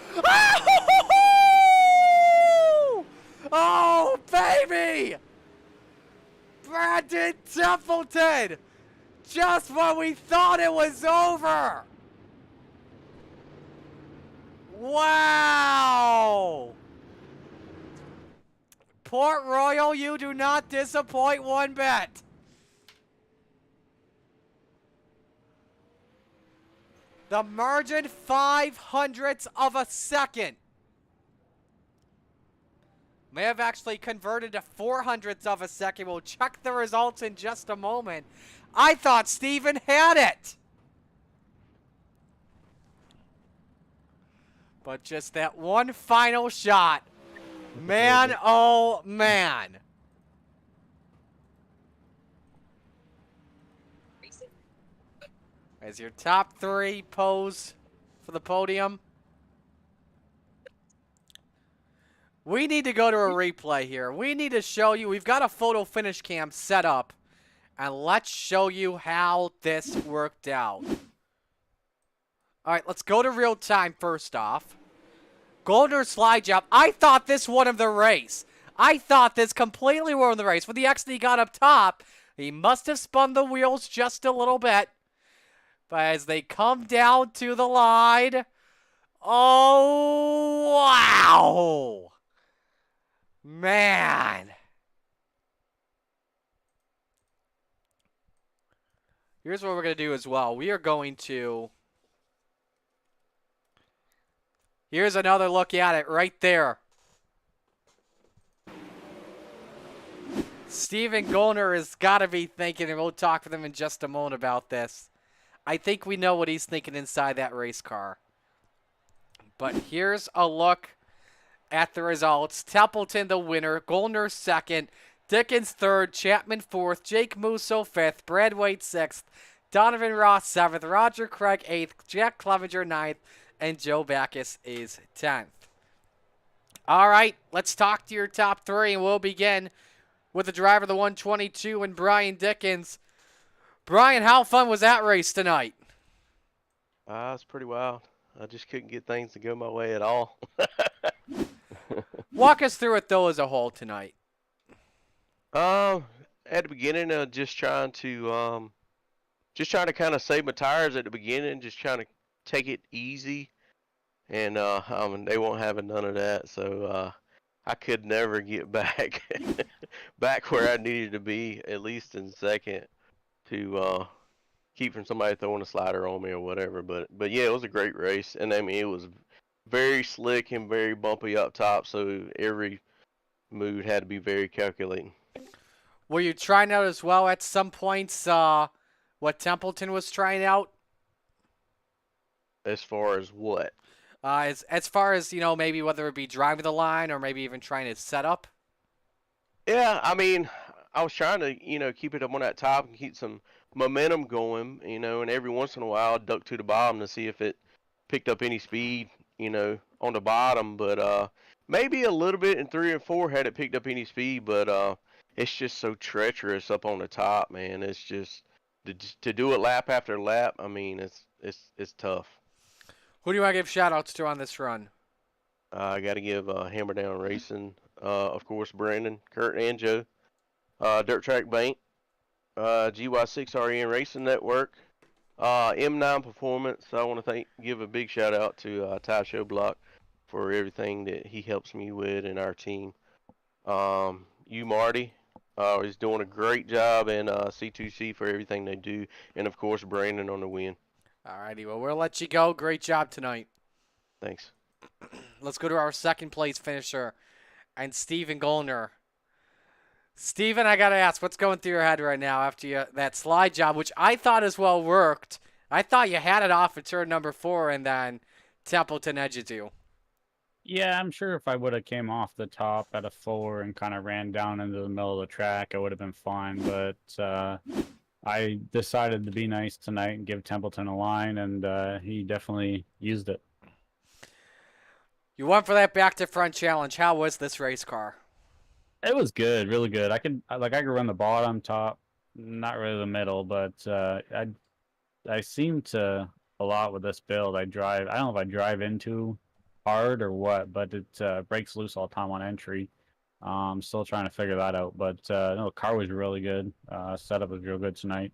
Oh, baby! Brandon Templeton! Just when we thought it was over! Wow! Port Royal, you do not disappoint one bit. The margin 0.05 of a second. May have actually converted to 0.04 of a second. We'll check the results in just a moment. I thought Steven had it. But just that one final shot. Man, oh man. As your top 3 pose for the podium. We need to go to a replay here. We need to show you. We've got a photo finish cam set up. And let's show you how this worked out. All right, let's go to real time first off. Goldner slide job. I thought this won him the race. I thought this completely won him the race. When the XD got up top, he must have spun the wheels just a little bit. But as they come down to the line, oh, wow. Man. Here's what we're going to do as well. We are going to... Here's another look at it right there. Stephen Goldner has got to be thinking, and we'll talk with him in just a moment about this. I think we know what he's thinking inside that race car. But here's a look at the results. Templeton the winner, Goldner second, Dickens third, Chapman fourth, Jake Musso fifth, Brad White sixth, Donovan Ross seventh, Roger Craig eighth, Jack Clevenger ninth, and Joe Backus is 10th. All right, let's talk to your top 3, and we'll begin with the driver of the 122 and Brian Dickens. Brian, how fun was that race tonight? It's pretty wild. I just couldn't get things to go my way at all. Walk us through it, though, as a whole tonight. At the beginning, just trying to kind of save my tires at the beginning, just trying to take it easy, and they won't have none of that. So I could never get back where I needed to be, at least in second, to keep from somebody throwing a slider on me or whatever. But yeah, it was a great race, and I mean it was very slick and very bumpy up top, so every move had to be very calculating. Were you trying out as well at some points what Templeton was trying out? As far as what? As far as, maybe whether it be driving the line or maybe even trying to set up? Yeah, I mean, I was trying to, keep it up on that top and keep some momentum going, and every once in a while I'd duck to the bottom to see if it picked up any speed, on the bottom. But maybe a little bit in 3 and 4 had it picked up any speed, but it's just so treacherous up on the top, man. It's just, to do it lap after lap, I mean, it's tough. Who do you want to give shout-outs to on this run? I got to give Hammer Down Racing, of course, Brandon, Kurt, and Joe. Dirt Track Bank, GY6RN Racing Network, M9 Performance. I want to give a big shout-out to Ty Showblock for everything that he helps me with and our team. You, Marty, is doing a great job, and C2C for everything they do, and, of course, Brandon on the win. All righty, well, we'll let you go. Great job tonight. Thanks. Let's go to our second place finisher, and Steven Gollner. Steven, I gotta ask, what's going through your head right now after that slide job, which I thought as well worked? I thought you had it off at turn number 4, and then Templeton edged you. Yeah, I'm sure if I would have came off the top at a 4 and kind of ran down into the middle of the track, I would have been fine. But I decided to be nice tonight and give Templeton a line, and he definitely used it. You went for that back to front challenge. How was this race car? It was good, really good. I could run the bottom, top, not really the middle, but I seem to a lot with this build. I don't know if I drive into hard or what, but it breaks loose all the time on entry. I'm still trying to figure that out, but no, the car was really good. Setup was real good tonight.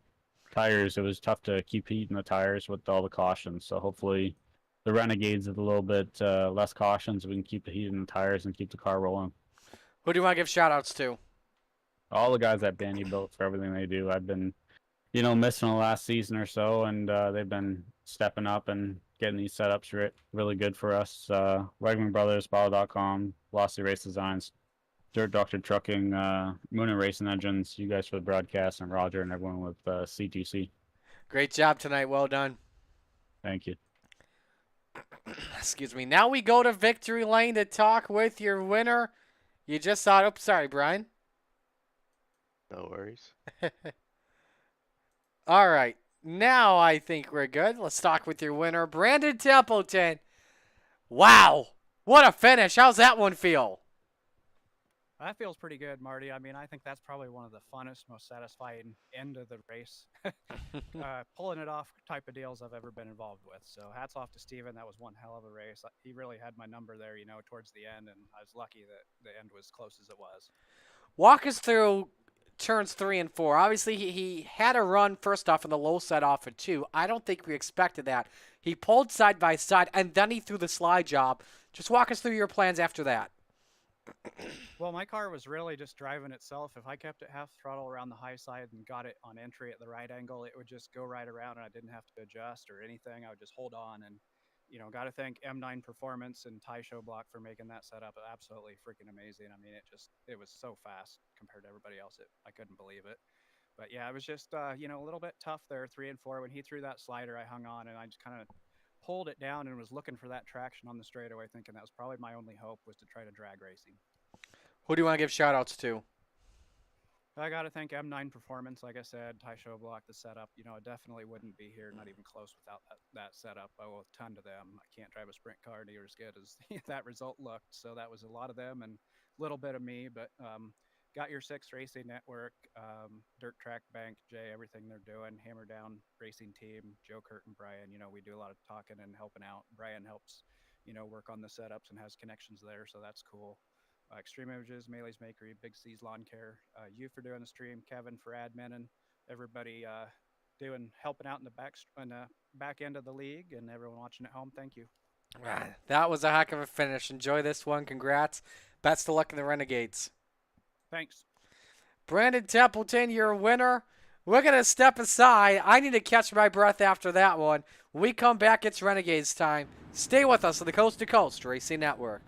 Tires, it was tough to keep heating the tires with all the cautions, so hopefully the Renegades with a little bit less cautions, we can keep the heat in the tires and keep the car rolling. Who do you want to give shout-outs to? All the guys at Bandy Built for everything they do. I've been, missing the last season or so, and they've been stepping up and getting these setups really good for us. Wegman Brothers, Bottle.com, Velocity Race Designs, Dirt Doctor Trucking, Moon and Racing Engines, you guys for the broadcast, and Roger and everyone with CTC. Great job tonight. Well done. Thank you. Excuse me. Now we go to Victory Lane to talk with your winner. You just saw it. Oops, sorry, Brian. No worries. All right. Now I think we're good. Let's talk with your winner, Brandon Templeton. Wow. What a finish. How's that one feel? That feels pretty good, Marty. I mean, I think that's probably one of the funnest, most satisfying end of the race. Pulling it off type of deals I've ever been involved with. So hats off to Steven. That was one hell of a race. He really had my number there, towards the end, and I was lucky that the end was as close as it was. Walk us through turns 3 and 4. Obviously, he had a run first off in the low set off at 2. I don't think we expected that. He pulled side by side, and then he threw the slide job. Just walk us through your plans after that. Well, my car was really just driving itself. If I kept it half throttle around the high side and got it on entry at the right angle, it would just go right around and I didn't have to adjust or anything. I would just hold on and, got to thank M9 Performance and Ty Show Block for making that setup absolutely freaking amazing. I mean, it was so fast compared to everybody else. I couldn't believe it. But yeah, it was just, a little bit tough there, 3 and 4. When he threw that slider, I hung on and I just kind of pulled it down and was looking for that traction on the straightaway, thinking that was probably my only hope was to try to drag racing. Who do you want to give shout-outs to? I got to thank M9 Performance, like I said, Ty Show Block, the setup. I definitely wouldn't be here, not even close, without that setup. I owe a ton to them. I can't drive a sprint car near as good as that result looked. So that was a lot of them and a little bit of me, but Got Your Six Racing Network, Dirt Track Bank, Jay, everything they're doing, Hammer Down Racing Team, Joe Kurt and Brian, we do a lot of talking and helping out. Brian helps, work on the setups and has connections there, so that's cool. Extreme Images, Melee's Makery, Big C's Lawn Care, you for doing the stream, Kevin for admin, and everybody helping out in the back end of the league, and everyone watching at home. Thank you. That was a heck of a finish. Enjoy this one. Congrats. Best of luck in the Renegades. Thanks. Brandon Templeton, your winner. We're going to step aside. I need to catch my breath after that one. When we come back, it's Renegades time. Stay with us on the Coast to Coast Racing Network.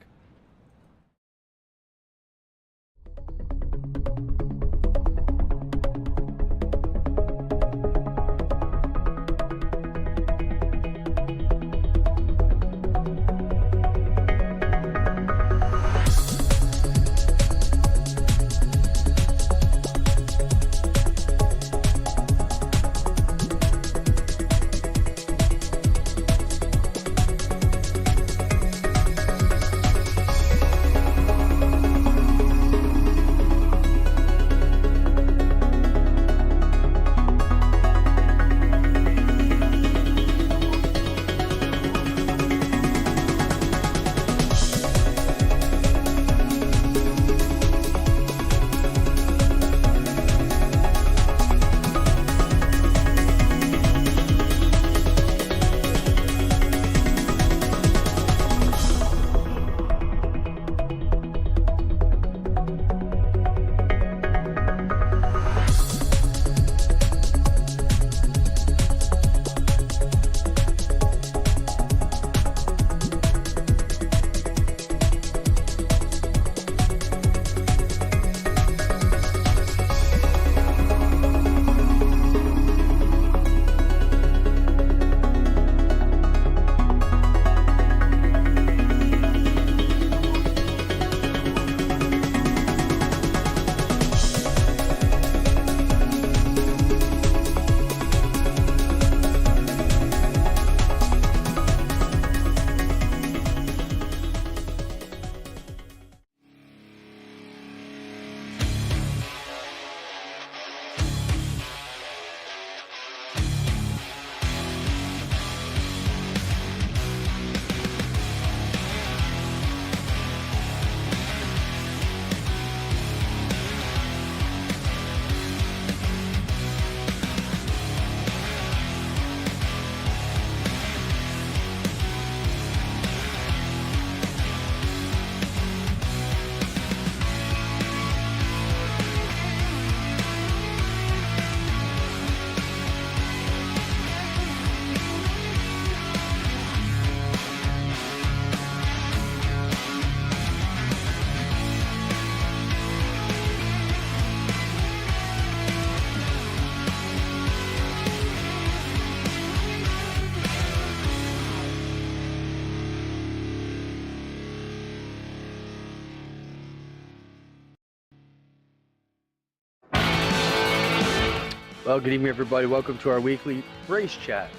Well, good evening, everybody. Welcome to our weekly race chat.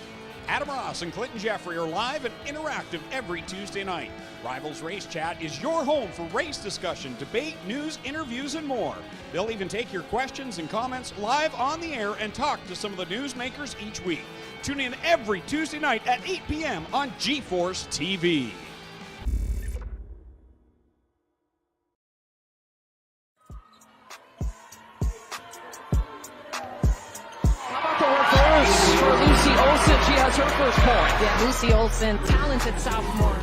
Adam Ross and Clinton Jeffrey are live and interactive every Tuesday night. Rivals Race Chat is your home for race discussion, debate, news, interviews, and more. They'll even take your questions and comments live on the air and talk to some of the newsmakers each week. Tune in every Tuesday night at 8 p.m. on GeForce TV. For Lucy Olson, she has her first point. Yeah, Lucy Olson, talented sophomore.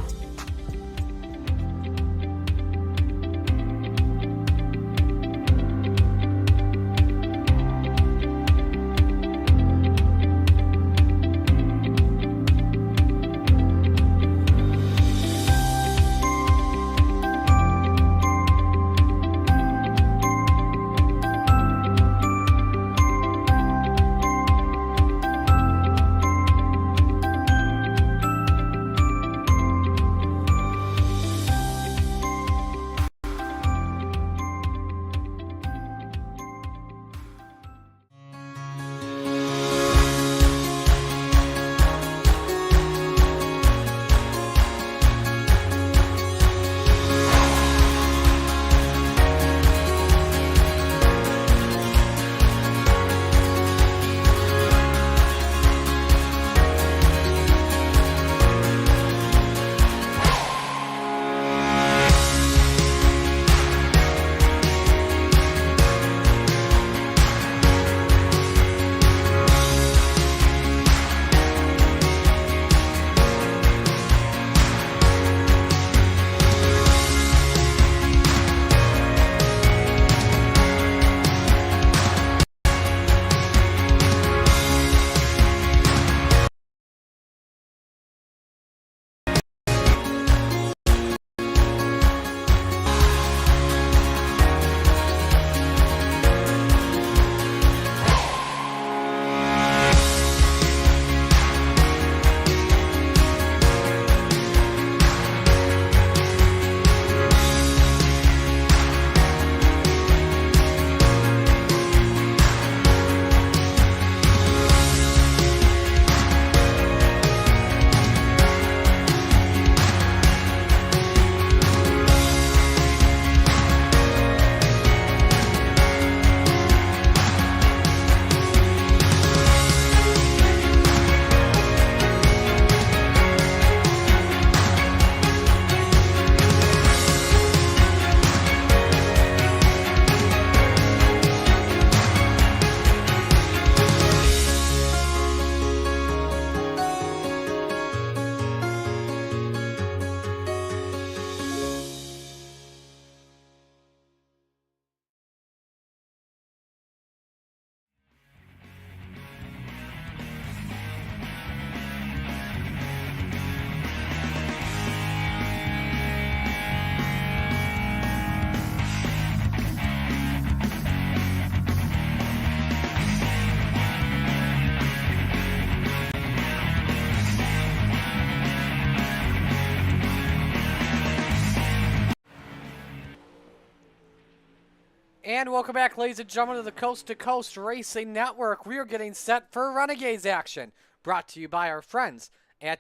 And welcome back, ladies and gentlemen, to the Coast to Coast Racing Network. We are getting set for Renegades action, brought to you by our friends at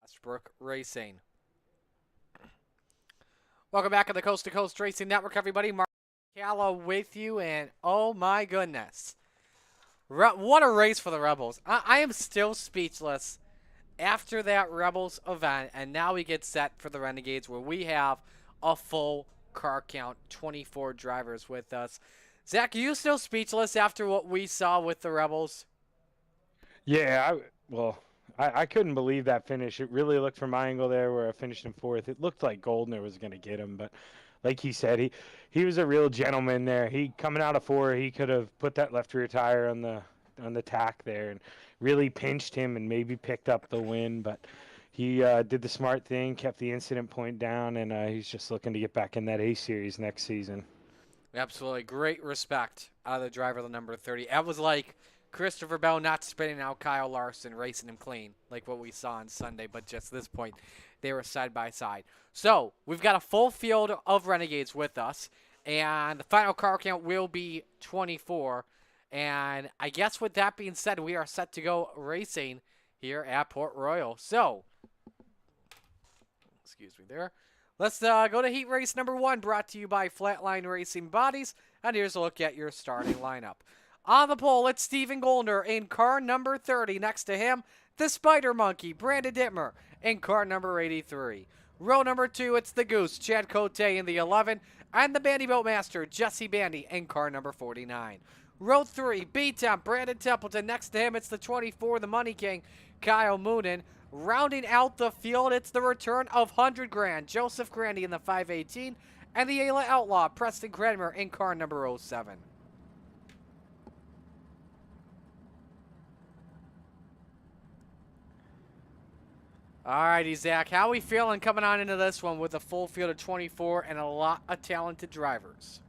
Westbrook Racing. Welcome back to the Coast to Coast Racing Network, everybody. Mark Calla with you, and oh my goodness. What a race for the Rebels. I am still speechless after that Rebels event, and now we get set for the Renegades, where we have a full car count, 24 drivers with us. Zach, are you still speechless after what we saw with the Rebels? Yeah, I couldn't believe that finish. It really looked from my angle there where I finished in fourth. It looked like Goldner was going to get him, but like he said, he was a real gentleman there. He coming out of four, he could have put that left rear tire on the tack there and really pinched him and maybe picked up the win, but he did the smart thing, kept the incident point down, and he's just looking to get back in that A Series next season. Absolutely. Great respect out of the driver, the number 30. That was like Christopher Bell not spinning out Kyle Larson, racing him clean, like what we saw on Sunday, but just this point, they were side by side. So, we've got a full field of Renegades with us, and the final car count will be 24. And I guess with that being said, we are set to go racing here at Port Royal. So, excuse me there. Let's go to heat race number 1, brought to you by Flatline Racing Bodies. And here's a look at your starting lineup. On the pole, it's Steven Goldner in car number 30. Next to him, the Spider Monkey, Brandon Dittmer, in car number 83. Row number 2, it's the Goose, Chad Cote in the 11. And the Bandy Boat Master, Jesse Bandy, in car number 49. Row 3, B-Temp, Brandon Templeton. Next to him, it's the 24, the Money King, Kyle Moonen. Rounding out the field, it's the return of 100 Grand, Joseph Grandy in the 518, and the Ayla Outlaw, Preston Cranmer, in car number 07. Alrighty, Zach, how are we feeling coming on into this one with a full field of 24 and a lot of talented drivers?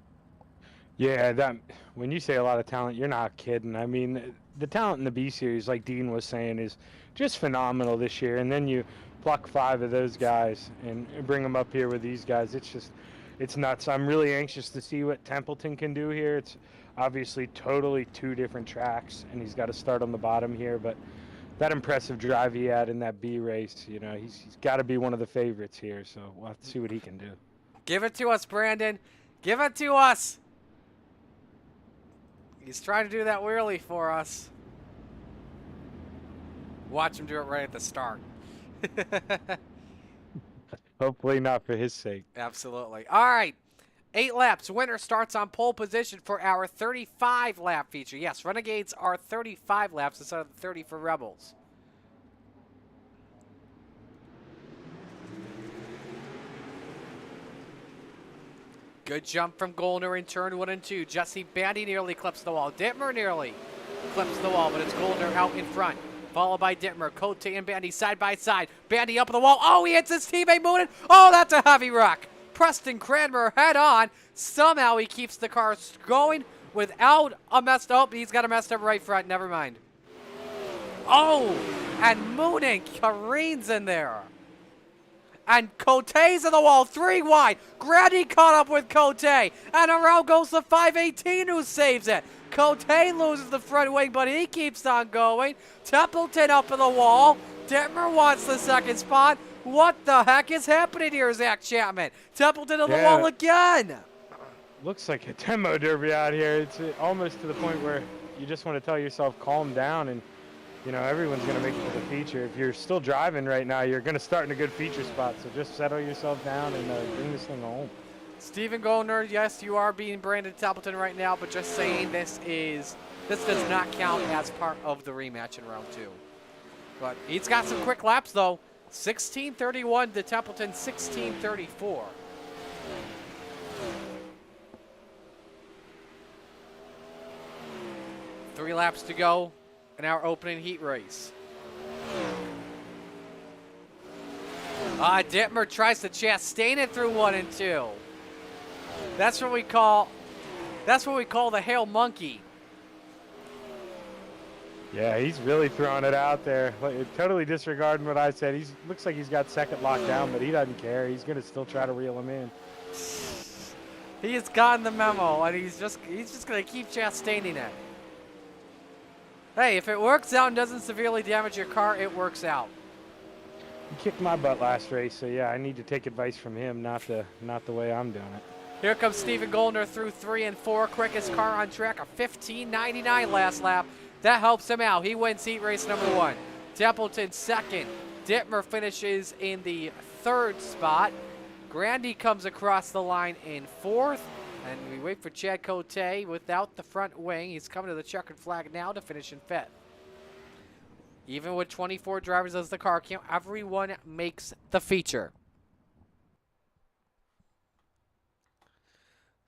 Yeah, when you say a lot of talent, you're not kidding. I mean, the talent in the B Series, like Dean was saying, is just phenomenal this year. And then you pluck 5 of those guys and bring them up here with these guys. It's nuts. I'm really anxious to see what Templeton can do here. It's obviously totally 2 different tracks, and he's got to start on the bottom here. But that impressive drive he had in that B race, you know, he's got to be one of the favorites here. So we'll have to see what he can do. Give it to us, Brandon. Give it to us. He's trying to do that wheelie for us. Watch him do it right at the start. Hopefully not for his sake. Absolutely. All right. 8 laps. Winner starts on pole position for our 35-lap feature. Yes, Renegades are 35 laps instead of the 30 for Rebels. Good jump from Goldner in turn 1 and 2. Jesse Bandy nearly clips the wall. Dittmer nearly clips the wall, but it's Goldner out in front. Followed by Dittmer. Cote and Bandy side by side. Bandy up the wall. Oh, he hits his teammate Moonen. Oh, that's a heavy rock. Preston Cranmer head on. Somehow he keeps the car going without a messed up. He's got a messed up right front. Never mind. Oh, and Moonen careens in there. And Cote's in the wall, 3 wide. Grady caught up with Cote. And around goes the 518 who saves it. Cote loses the front wing, but he keeps on going. Templeton up in the wall. Dittmer wants the second spot. What the heck is happening here, Zach Chapman? Templeton on the wall again. Looks like a demo derby out here. It's almost to the point where you just want to tell yourself, calm down, and you know, everyone's going to make it to the feature. If you're still driving right now, you're going to start in a good feature spot. So just settle yourself down and bring this thing home. Steven Goldner, yes, you are being Brandon Templeton right now, but just saying this does not count as part of the rematch in round 2. But he's got some quick laps, though. 16:31 to Templeton, 16:34. Three laps to go in our opening heat race. Dittmer tries to Chastain it through 1 and 2. That's what we call the Hail Monkey. Yeah, he's really throwing it out there. Totally disregarding what I said. Looks like he's got second lockdown, but he doesn't care. He's going to still try to reel him in. He has gotten the memo, and he's just going to keep Chastaining it. Hey, if it works out and doesn't severely damage your car, it works out. He kicked my butt last race, so yeah, I need to take advice from him, not the way I'm doing it. Here comes Steven Goldner through 3 and 4. Quickest car on track, a 15:99 last lap. That helps him out. He wins heat race number 1. Templeton second. Dittmer finishes in the 3rd spot. Grandy comes across the line in 4th. And we wait for Chad Cote without the front wing. He's coming to the checkered flag now to finish in 5th. Even with 24 drivers as the car count, everyone makes the feature.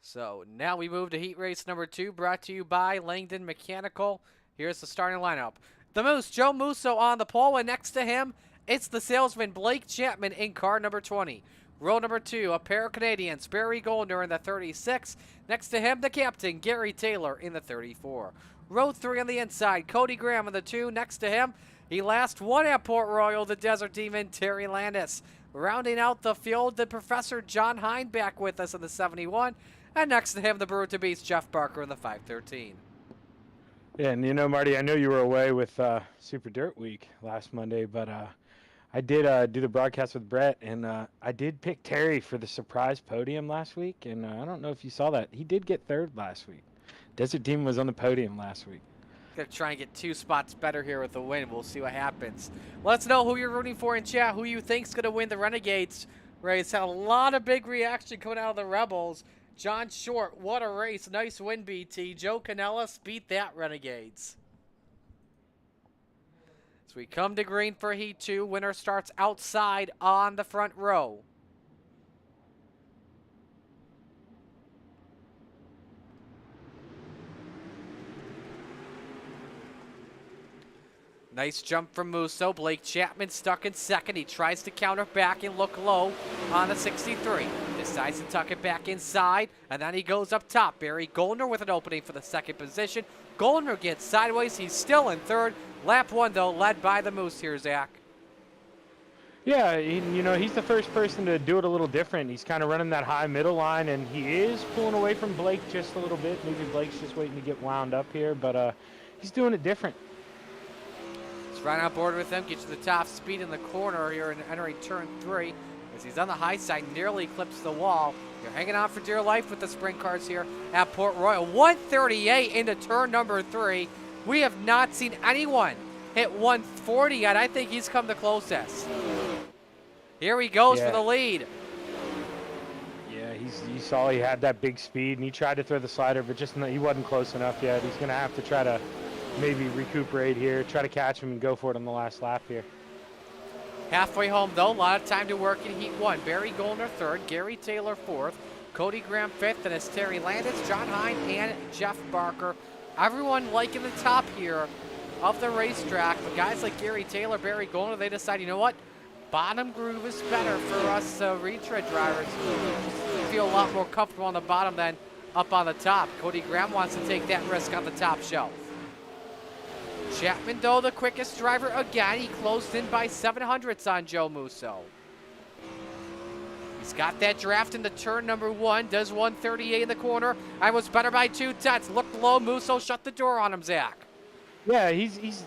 So now we move to heat race number 2, brought to you by Langdon Mechanical. Here's the starting lineup. The Moose, Joe Musso on the pole, and next to him, it's the salesman Blake Chapman in car number 20. Row number 2, a pair of Canadians, Barry Goldner in the 36. Next to him, the captain, Gary Taylor in the 34. Row 3 on the inside, Cody Graham in the 2. Next to him, he last won at Port Royal, the Desert Demon, Terry Landis. Rounding out the field, the Professor John Hine back with us in the 71. And next to him, the Brute to Beast, Jeff Barker in the 513. Yeah, and you know, Marty, I know you were away with Super Dirt Week last Monday, but I did do the broadcast with Brett, and I did pick Terry for the surprise podium last week, and I don't know if you saw that. He did get third last week. Desert Team was on the podium last week. Gonna try and get 2 spots better here with the win. We'll see what happens. Let us know who you're rooting for in chat, who you think's gonna win the Renegades race. Had a lot of big reaction coming out of the Rebels. John Short, what a race. Nice win, BT. Joe Canellis beat that Renegades. As we come to green for Heat 2, winner starts outside on the front row. Nice jump from Musso. Blake Chapman stuck in second. He tries to counter back and look low on the 63. Decides to tuck it back inside, and then he goes up top. Barry Goldner with an opening for the second position. Goldner gets sideways. He's still in third. Lap 1, though, led by the Moose here, Zach. Yeah, you know, he's the first person to do it a little different. He's kind of running that high middle line, and he is pulling away from Blake just a little bit. Maybe Blake's just waiting to get wound up here, but he's doing it different. Right on board with him, gets to the top speed in the corner here and entering turn 3. As he's on the high side, nearly clips the wall. You're hanging on for dear life with the sprint cars here at Port Royal. 138 into turn number 3. We have not seen anyone hit 140 yet. I think he's come the closest. Here he goes for the lead. Yeah, you saw he had that big speed, and he tried to throw the slider, but he wasn't close enough yet. He's going to have to try to maybe recuperate here, try to catch him and go for it on the last lap here. Halfway home, though, a lot of time to work in Heat 1. Barry Goldner third, Gary Taylor fourth, Cody Graham fifth, and it's Terry Landis, John Hine, and Jeff Barker. Everyone liking the top here of the racetrack, but guys like Gary Taylor, Barry Goldner, they decide, you know what? Bottom groove is better for us retread drivers. We feel a lot more comfortable on the bottom than up on the top. Cody Graham wants to take that risk on the top shelf. Chapman, though, the quickest driver again. He closed in by 700ths on Joe Musso. He's got that draft into turn number 1. Does 138 in the corner. I was better by 2 tenths. Looked low. Musso shut the door on him, Zach. Yeah, he's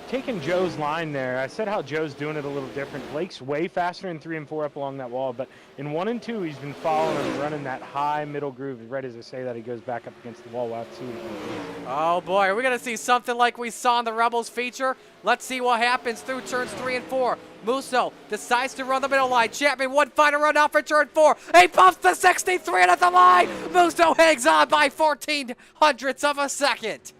taking Joe's line there. I said how Joe's doing it a little different. Blake's way faster in 3 and 4 up along that wall, but in 1 and 2, he's been following and running that high middle groove. Right as I say that, he goes back up against the wall. We'll have to see what he can do. Oh boy, are we gonna see something like we saw in the Rebels feature? Let's see what happens through turns 3 and 4. Musso decides to run the middle line. Chapman, one final run out for turn 4. He bumps the 63 at the line. Musso hangs on by 1400ths of a second.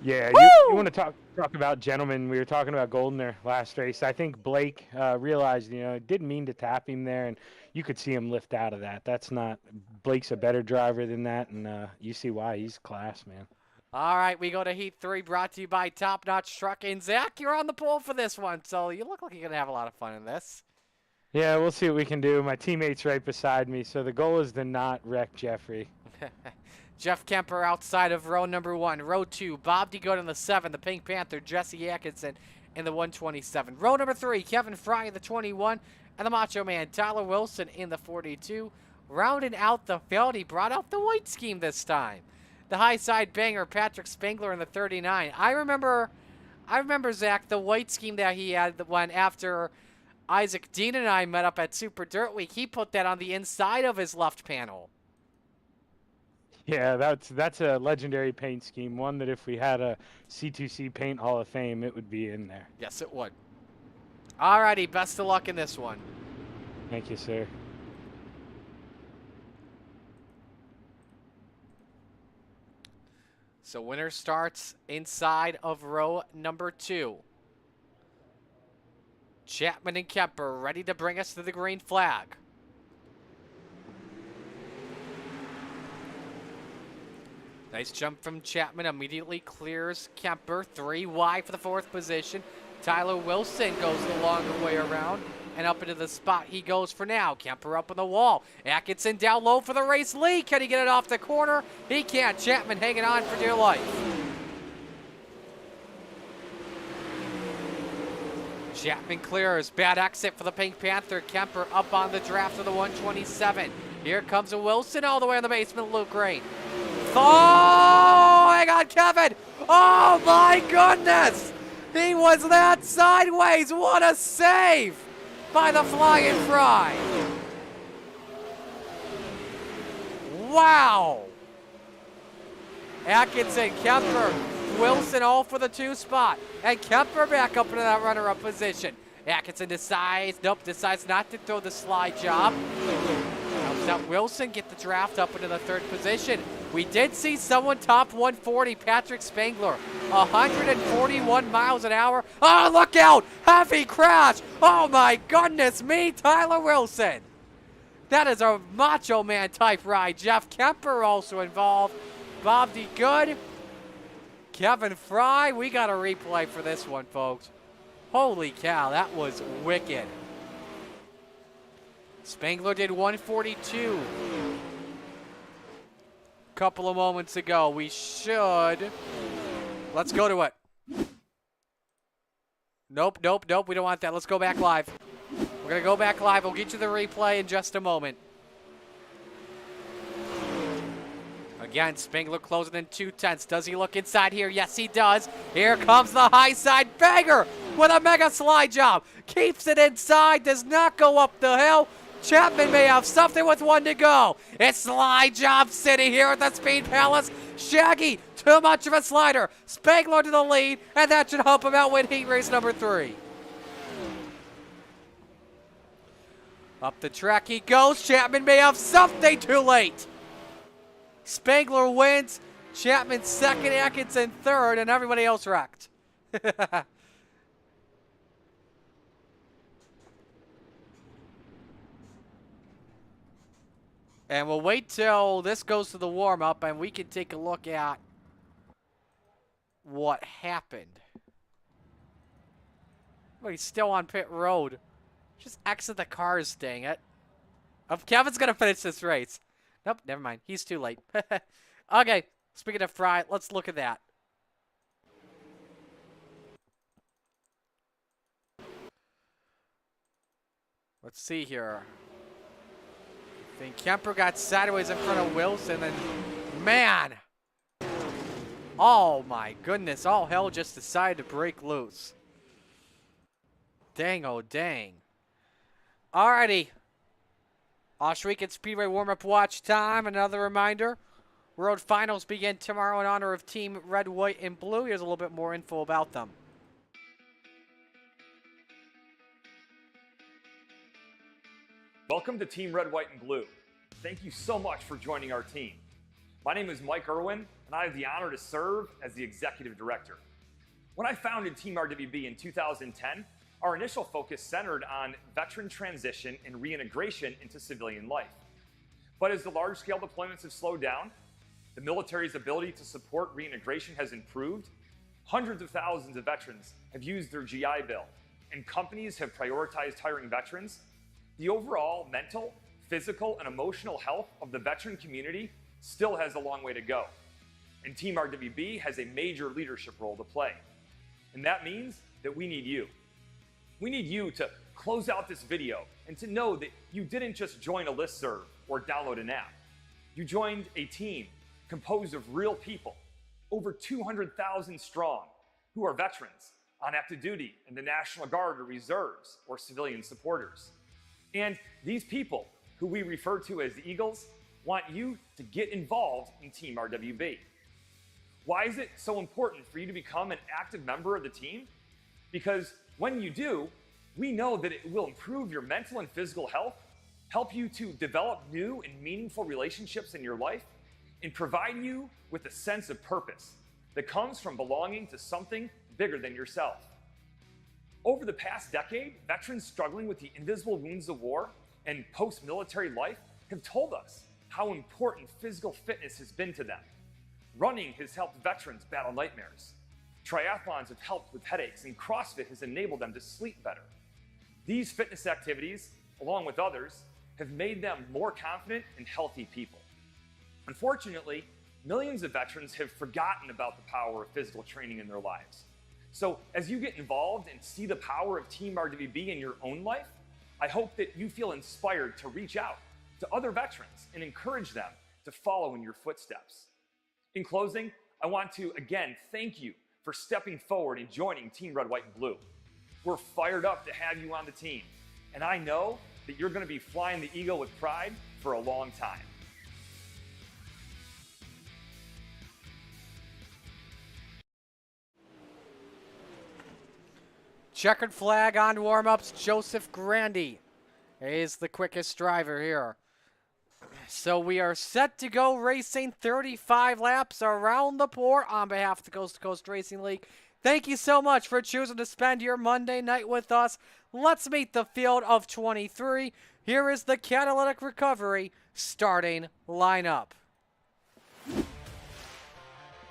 Yeah, you want to talk about gentlemen. We were talking about Golden there last race. I think Blake realized, didn't mean to tap him there, and you could see him lift out of that. That's not – Blake's a better driver than that, and you see why. He's class, man. All right, we go to Heat 3, brought to you by Top Notch Trucking. Zach, you're on the pole for this one, so you look like you're going to have a lot of fun in this. Yeah, we'll see what we can do. My teammate's right beside me, so the goal is to not wreck Jeffrey. Jeff Kemper outside of row number 1. Row 2, Bob DeGood in the 7, the Pink Panther, Jesse Atkinson in the 127. Row number 3, Kevin Fry in the 21, and the Macho Man, Tyler Wilson in the 42. Rounding out the field, he brought out the white scheme this time. The high side banger, Patrick Spangler in the 39. I remember, Zach, the white scheme that he had when after Isaac Dean and I met up at Super Dirt Week, he put that on the inside of his left panel. Yeah, that's a legendary paint scheme, one that if we had a C2C Paint Hall of Fame, it would be in there. Yes, it would. Alrighty, best of luck in this one. Thank you, sir. So winner starts inside of row number 2. Chapman and Kemper ready to bring us to the green flag. Nice jump from Chapman, immediately clears Kemper. 3 wide for the 4th position. Tyler Wilson goes the longer way around and up into the spot he goes for now. Kemper up on the wall. Atkinson down low for the race lead. Can he get it off the corner? He can't. Chapman hanging on for dear life. Chapman clears. Bad exit for the Pink Panther. Kemper up on the draft of the 127. Here comes a Wilson all the way in the basement. Luke Green. Oh, hang on, Kevin. Oh my goodness. He was that sideways. What a save by the Flying Fry. Wow. Atkinson, Kemper, Wilson all for the 2 spot. And Kemper back up into that runner-up position. Atkinson decides not to throw the slide job. Helps out Wilson get the draft up into the 3rd position. We did see someone top 140, Patrick Spangler, 141 miles an hour. Oh, look out! Heavy crash! Oh my goodness me, Tyler Wilson. That is a Macho Man type ride. Jeff Kemper also involved. Bob D. Good. Kevin Fry. We got a replay for this one, folks. Holy cow, that was wicked. Spangler did 142 a couple of moments ago. We should. Let's go to it. Nope. We don't want that. Let's go back live. We're going to go back live. We'll get you the replay in just a moment. Again, Spangler closing in 2/10. Does he look inside here? Yes, he does. Here comes the high side bagger with a mega slide job. Keeps it inside, does not go up the hill. Chapman may have something with 1 to go. It's slide job city here at the Speed Palace. Shaggy, too much of a slider. Spangler to the lead, and that should help him out win heat race number 3. Up the track he goes. Chapman may have something too late. Spangler wins. Chapman 2nd, Atkinson 3rd, and everybody else wrecked. And we'll wait till this goes to the warm-up, and we can take a look at what happened. Well, he's still on pit road. Just exit the cars, dang it. Oh, Kevin's going to finish this race. Nope, never mind. He's too late. Okay, speaking of Fry, let's look at that. Let's see here. I think Kemper got sideways in front of Wilson, and man. Oh my goodness, all hell just decided to break loose. Dang, oh dang. Alrighty. Oshweekend Speedway warm-up watch time. Another reminder, Road Finals begin tomorrow in honor of Team Red, White, and Blue. Here's a little bit more info about them. Welcome to Team Red, White, and Blue. Thank you so much for joining our team. My name is Mike Irwin, and I have the honor to serve as the Executive Director. When I founded Team RWB in 2010, our initial focus centered on veteran transition and reintegration into civilian life. But as the large-scale deployments have slowed down, the military's ability to support reintegration has improved, hundreds of thousands of veterans have used their GI Bill, and companies have prioritized hiring veterans, the overall mental, physical, and emotional health of the veteran community still has a long way to go. And Team RWB has a major leadership role to play. And that means that we need you. We need you to close out this video and to know that you didn't just join a listserv or download an app. You joined a team composed of real people, over 200,000 strong, who are veterans on active duty in the National Guard or reserves or civilian supporters. And these people, who we refer to as Eagles, want you to get involved in Team RWB. Why is it so important for you to become an active member of the team? Because when you do, we know that it will improve your mental and physical health, help you to develop new and meaningful relationships in your life, and provide you with a sense of purpose that comes from belonging to something bigger than yourself. Over the past decade, veterans struggling with the invisible wounds of war and post-military life have told us how important physical fitness has been to them. Running has helped veterans battle nightmares. Triathlons have helped with headaches, and CrossFit has enabled them to sleep better. These fitness activities, along with others, have made them more confident and healthy people. Unfortunately, millions of veterans have forgotten about the power of physical training in their lives. So as you get involved and see the power of Team RWB in your own life, I hope that you feel inspired to reach out to other veterans and encourage them to follow in your footsteps. In closing, I want to again thank you for stepping forward and joining Team Red, White, and Blue. We're fired up to have you on the team, and I know that you're going to be flying the Eagle with pride for a long time. Checkered flag on warm-ups. Joseph Grandy is the quickest driver here. So we are set to go racing 35 laps around the port on behalf of the Coast to Coast Racing League. Thank you so much for choosing to spend your Monday night with us. Let's meet the field of 23. Here is the Catalytic Recovery starting lineup.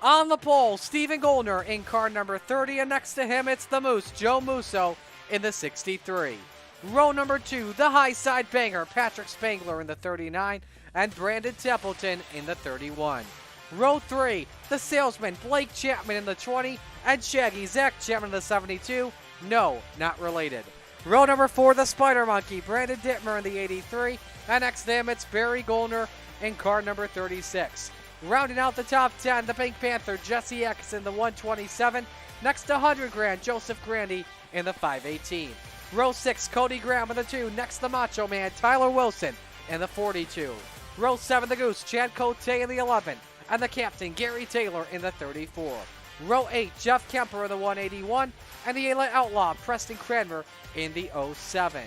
On the pole, Stephen Goldner in car number 30, and next to him it's the Moose, Joe Musso, in the 63. Row number 2, the high side banger, Patrick Spangler in the 39, and Brandon Templeton in the 31. Row 3, the salesman, Blake Chapman in the 20, and Shaggy Zach Chapman in the 72. No, not related. Row number 4, the Spider Monkey, Brandon Dittmer in the 83, and next to him it's Barry Goldner in car number 36. Rounding out the top 10, the Pink Panther, Jesse X in the 127. Next to 100 grand, Joseph Grandy in the 518. Row 6, Cody Graham in the 2. Next to Macho Man, Tyler Wilson in the 42. Row 7, the Goose, Chad Cote in the 11. And the Captain, Gary Taylor in the 34. Row 8, Jeff Kemper in the 181. And the Outlaw, Preston Cranmer in the 07.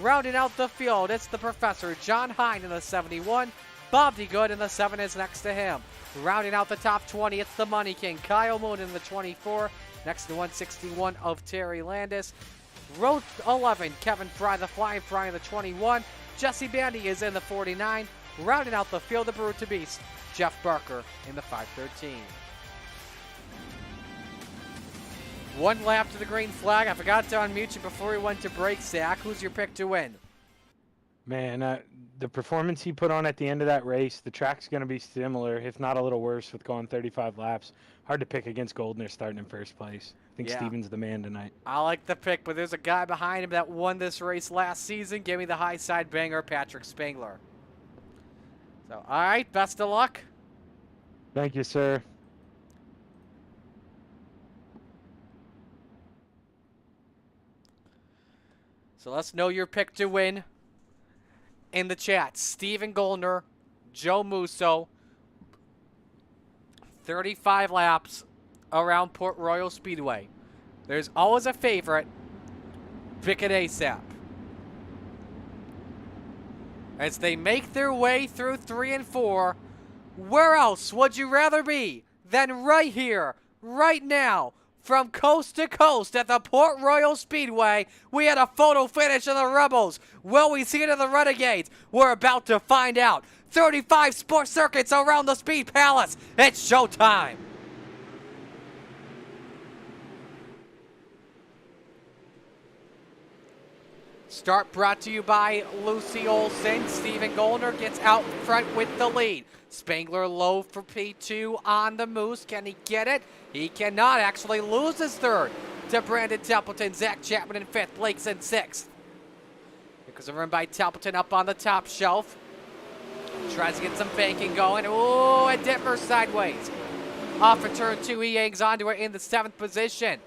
Rounding out the field, it's the Professor, John Hine in the 71. Bob D. Good in the 7 is next to him. Rounding out the top 20, it's the Money King, Kyle Moon in the 24. Next to 161 of Terry Landis. Row 11, Kevin Fry, the Flying Fry in the 21. Jesse Bandy is in the 49. Rounding out the field, the Brute to Beast, Jeff Barker in the 513. One lap to the green flag. I forgot to unmute you before we went to break, Zach. Who's your pick to win? Man, the performance he put on at the end of that race, the track's going to be similar, if not a little worse, with going 35 laps. Hard to pick against Goldner starting in first place. I think Steven's the man tonight. I like the pick, but there's a guy behind him that won this race last season. Give me the high side banger, Patrick Spangler. So, all right, best of luck. Thank you, sir. So let's know your pick to win in the chat. Stephen Goldner, Joe Musso, 35 laps around Port Royal Speedway. There's always a favorite, pick it ASAP. As they make their way through 3 and 4, where else would you rather be than right here, right now, from coast to coast at the Port Royal Speedway? We had a photo finish of the Rebels. Will we see it of the Renegades? We're about to find out. 35 sports circuits around the Speed Palace. It's showtime. Start brought to you by Lucy Olson. Stephen Goldner gets out front with the lead. Spangler low for P2 on the Moose. Can he get it? He cannot. Actually loses third to Brandon Templeton. Zach Chapman in 5th. Blake's in 6th. Because of run by Templeton up on the top shelf. Tries to get some banking going. Oh, and Dittmer sideways. Off of turn 2, he hangs onto it in the 7th position.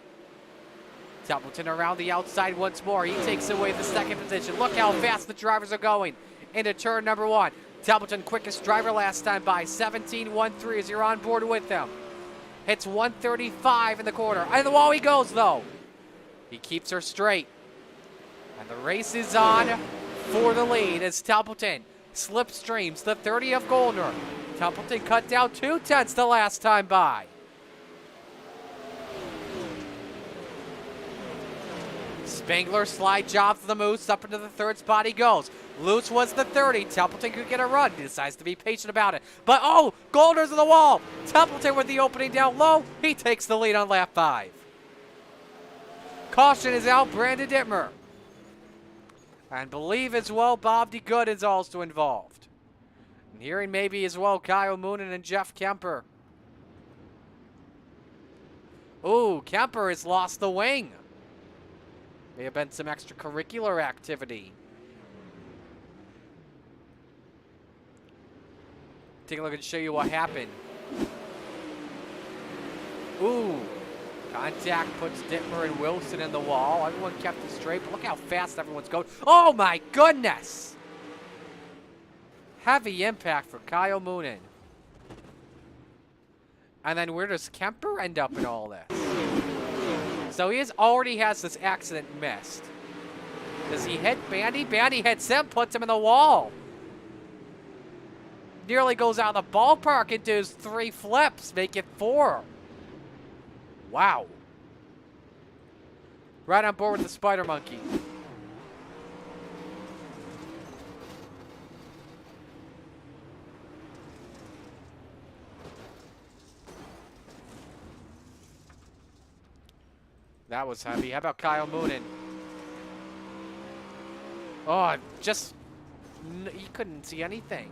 Templeton around the outside once more. He takes away the 2nd position. Look how fast the drivers are going into turn number 1. Templeton, quickest driver last time by 17.13 as you're on board with them. Hits 135 in the corner. And the wall he goes, though. He keeps her straight. And the race is on for the lead as Templeton slipstreams the 30 of Goldner. Templeton cut down 2/10 the last time by. Spangler slide job for the Moose. Up into the 3rd spot he goes. Loose was the 30. Templeton could get a run. He decides to be patient about it. But, oh, Goldner's on the wall. Templeton with the opening down low. He takes the lead on lap 5. Caution is out. Brandon Dittmer. And believe as well Bob D. Good is also involved. And hearing maybe as well Kyle Moonen and Jeff Kemper. Ooh, Kemper has lost the wing. May have been some extracurricular activity. Take a look and show you what happened. Ooh. Contact puts Dittmer and Wilson in the wall. Everyone kept it straight, but look how fast everyone's going. Oh my goodness! Heavy impact for Kyle Moonen. And then where does Kemper end up in all this? So he already has this accident missed. Does he hit Bandy? Bandy hits him, puts him in the wall. Nearly goes out of the ballpark and does 3 flips, make it 4. Wow. Right on board with the Spider Monkey. That was heavy. How about Kyle Moonen? Oh, just... he couldn't see anything.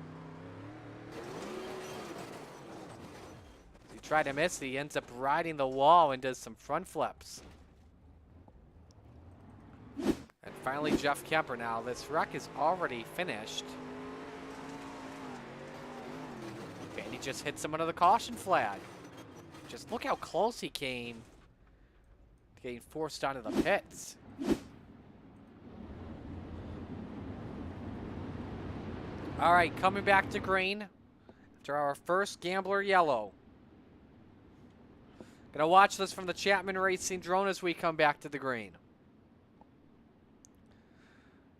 He tried to miss. He ends up riding the wall and does some front flips. And finally, Jeff Kemper. Now, this wreck is already finished. And he just hit someone of the caution flag. Just look how close he came. Getting forced onto the pits. All right, coming back to green after our first Gambler yellow. Gonna watch this from the Chapman Racing drone as we come back to the green.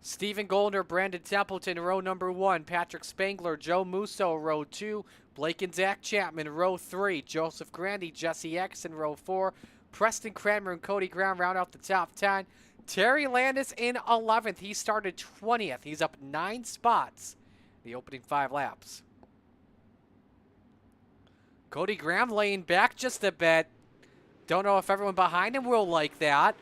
Stephen Goldner, Brandon Templeton, row number 1. Patrick Spangler, Joe Musso, row 2. Blake and Zach Chapman, row 3. Joseph Grandy, Jesse X in row 4. Preston Cranmer and Cody Graham round out the top 10. Terry Landis in 11th. He started 20th. He's up 9 spots in the opening 5 laps. Cody Graham laying back just a bit. Don't know if everyone behind him will like that.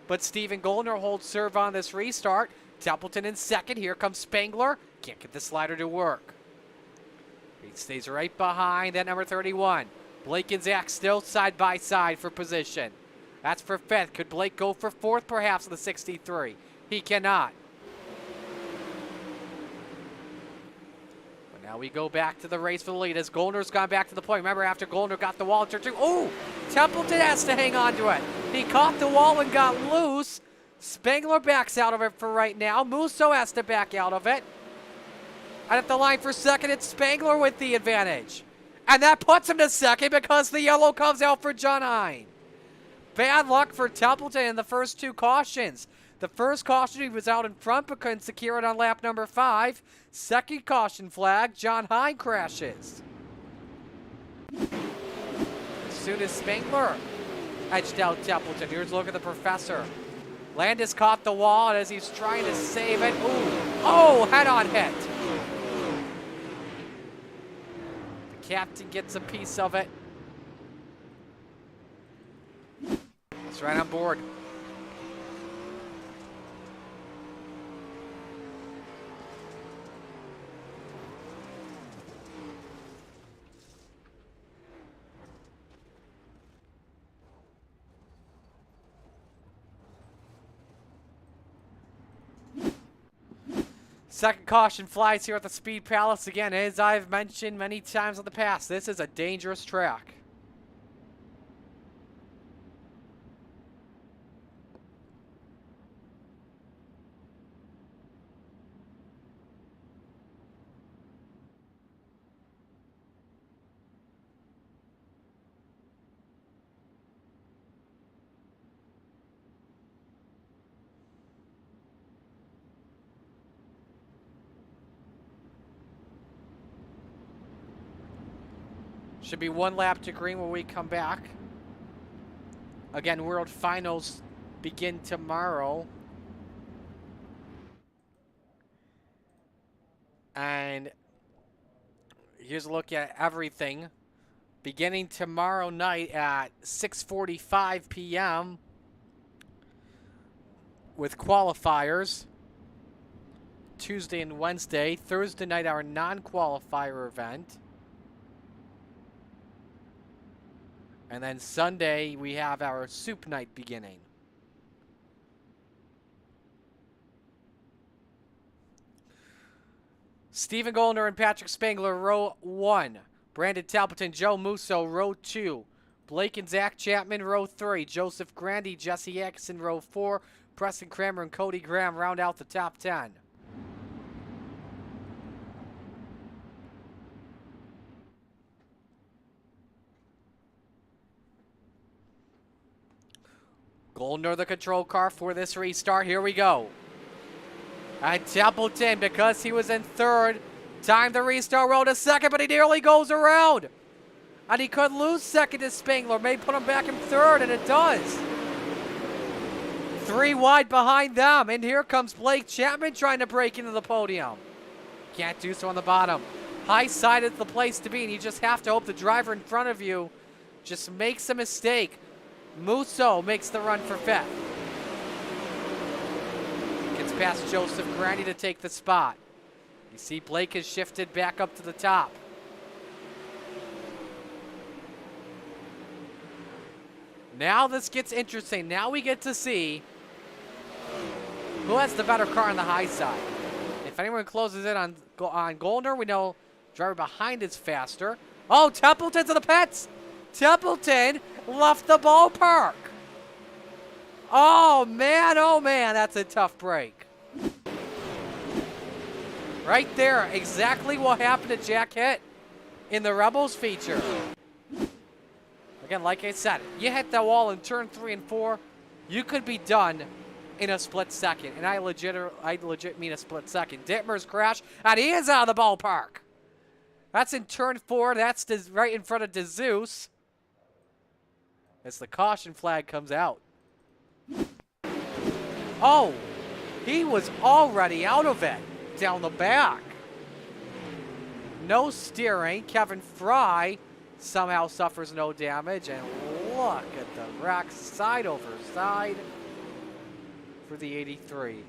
But Stephen Goldner holds serve on this restart. Templeton in second. Here comes Spangler. Can't get the slider to work. He stays right behind that number 31. Blake and Zach still side by side for position. That's for 5th. Could Blake go for 4th perhaps in the 63? He cannot. But now we go back to the race for the lead as Goldner's gone back to the point. Remember, after Goldner got the wall in turn 2. Oh! Templeton has to hang on to it. He caught the wall and got loose. Spangler backs out of it for right now. Musso has to back out of it. And at the line for second, it's Spangler with the advantage. And that puts him to second because the yellow comes out for John Hine. Bad luck for Templeton in the first 2 cautions. The first caution, he was out in front but couldn't secure it on lap number 5. Second caution flag, John Hine crashes. As soon as Spangler edged out Templeton, here's a look at the professor. Landis caught the wall, and as he's trying to save it, ooh, oh, head-on hit. The captain gets a piece of it. That's right on board. Second caution flies here at the Speed Palace. Again, as I've mentioned many times in the past, this is a dangerous track. Should be 1 lap to green when we come back. Again, World Finals begin tomorrow. And here's a look at everything. Beginning tomorrow night at 6:45 p.m. with qualifiers. Tuesday and Wednesday. Thursday night, our non-qualifier event. And then Sunday, we have our soup night beginning. Stephen Goldner and Patrick Spangler, row 1. Brandon Templeton, Joe Musso, row 2. Blake and Zach Chapman, row 3. Joseph Grandy, Jesse Atkinson, row 4. Preston Kramer and Cody Graham round out the top 10. Goldner, the control car for this restart. Here we go. And Templeton, because he was in third, timed the restart, rolled a second, but he nearly goes around. And he could lose second to Spangler. May put him back in third, and it does. 3 wide behind them. And here comes Blake Chapman trying to break into the podium. Can't do so on the bottom. High side is the place to be, and you just have to hope the driver in front of you just makes a mistake. Musso makes the run for 5th. Gets past Joseph Grandy to take the spot. You see Blake has shifted back up to the top. Now this gets interesting. Now we get to see who has the better car on the high side. If anyone closes in on Goldner, we know driver behind is faster. Oh, Templeton's in the pits. Templeton left the ballpark. Oh man, that's a tough break. Right there, exactly what happened to Jack Hitt in the Rebels feature. Again, like I said, you hit the wall in turn 3 and 4, you could be done in a split second. And I legit mean a split second. Dittmer's crash, and he is out of the ballpark. That's in turn 4. That's right in front of DeZeus. As the caution flag comes out. Oh, he was already out of it down the back. No steering. Kevin Fry somehow suffers no damage. And look at the wreck side over side for the 83.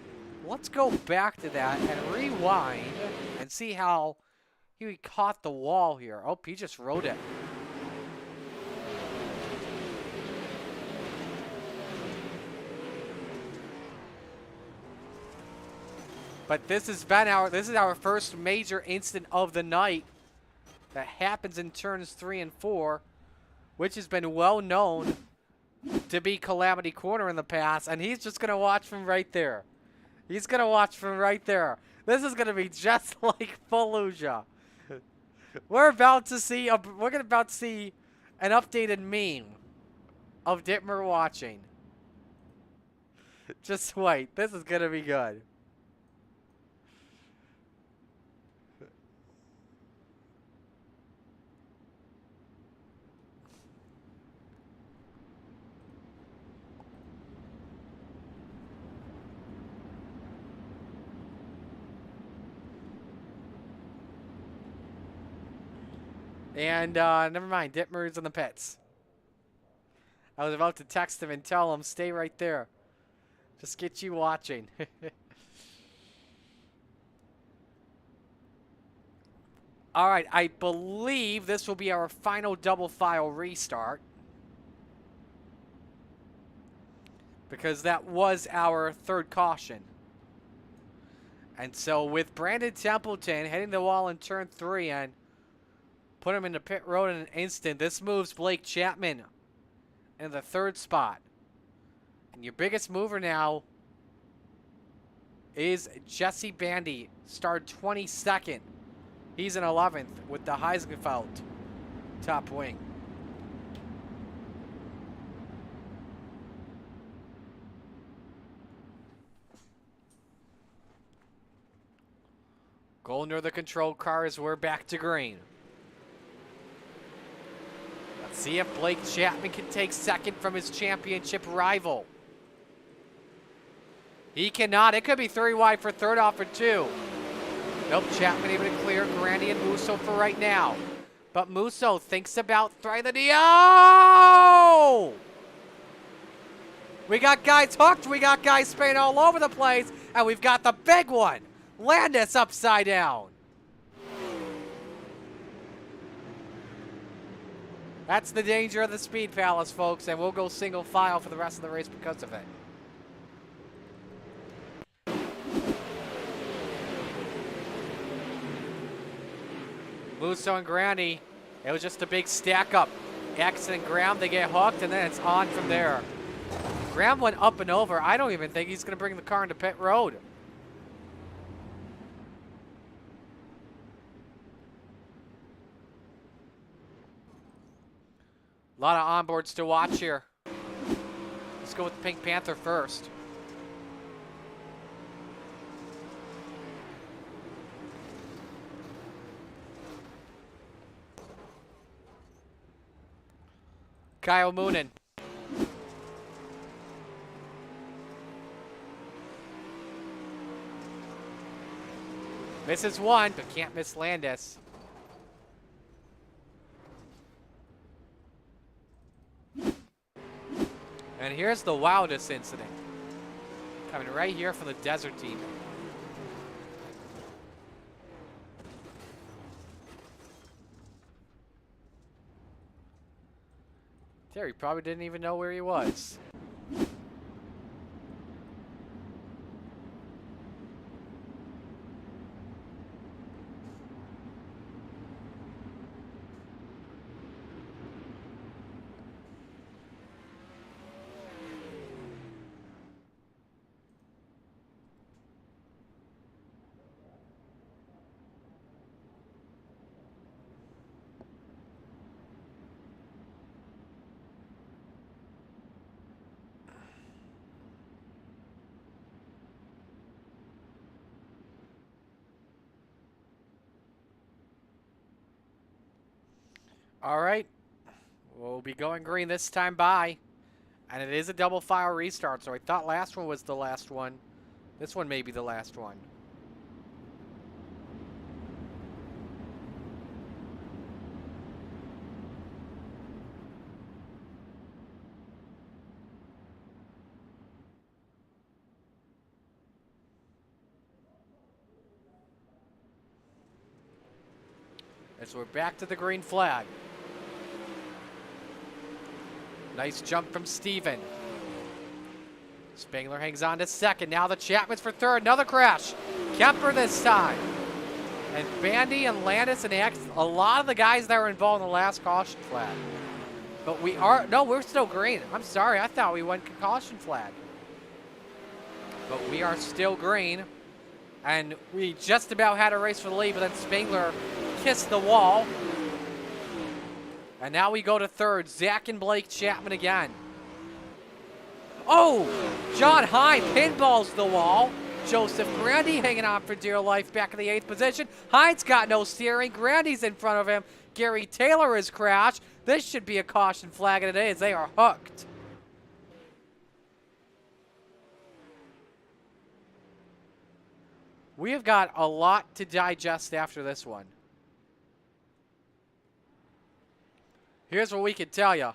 Let's go back to that and rewind and see how he caught the wall here. Oh, he just rode it. But this is our first major incident of the night that happens in turns 3 and 4, which has been well known to be Calamity Corner in the past, and he's just gonna watch from right there. He's gonna watch from right there. This is gonna be just like Fallujah. We're about to see an updated meme of Dittmer watching. Just wait, this is gonna be good. And never mind, Dittmer's in the pits. I was about to text him and tell him, stay right there. Just get you watching. All right, I believe this will be our final double file restart. Because that was our third caution. And so with Brandon Templeton hitting the wall in turn 3 and put him into pit road in an instant, this moves Blake Chapman in the 3rd spot. And your biggest mover now is Jesse Bandy, started 22nd. He's in 11th with the Heisgenfeld top wing. Goldner, the control car, as we're back to green. Let's see if Blake Chapman can take second from his championship rival. He cannot. It could be 3 wide for third off for 2. Nope, Chapman able to clear Grandy and Musso for right now. But Musso thinks about throwing the DO! We got guys hooked. We got guys spinning all over the place. And we've got the big one. Landis upside down. That's the danger of the Speed Palace, folks, and we'll go single file for the rest of the race because of it. Musso and Grandy, it was just a big stack up Axon and Graham, they get hooked, and then it's on from there. Graham went up and over. I don't even think he's going to bring the car into pit road. A lot of onboards to watch here. Let's go with Pink Panther first. Kyle Moonen. Misses one, but can't miss Landis. And here's the wildest incident. Coming right here from the desert team. Terry probably didn't even know where he was. All right, we'll be going green this time by, and it is a double file restart, so I thought last one was the last one. This one may be the last one. As we're back to the green flag. Nice jump from Steven. Spangler hangs on to second. Now the Chapman's for third. Another crash. Kemper this time. And Bandy and Landis and X, a lot of the guys that were involved in the last caution flag. But we are, no, we're still green. I'm sorry, I thought we went caution flag. But we are still green. And we just about had a race for the lead, but then Spangler kissed the wall. And now we go to third. Zach and Blake Chapman again. Oh! John Hine pinballs the wall. Joseph Grandy hanging on for dear life back in the 8th position. Hine's got no steering. Grandy's in front of him. Gary Taylor has crashed. This should be a caution flag of the day as they are hooked. We have got a lot to digest after this one. Here's what we can tell you.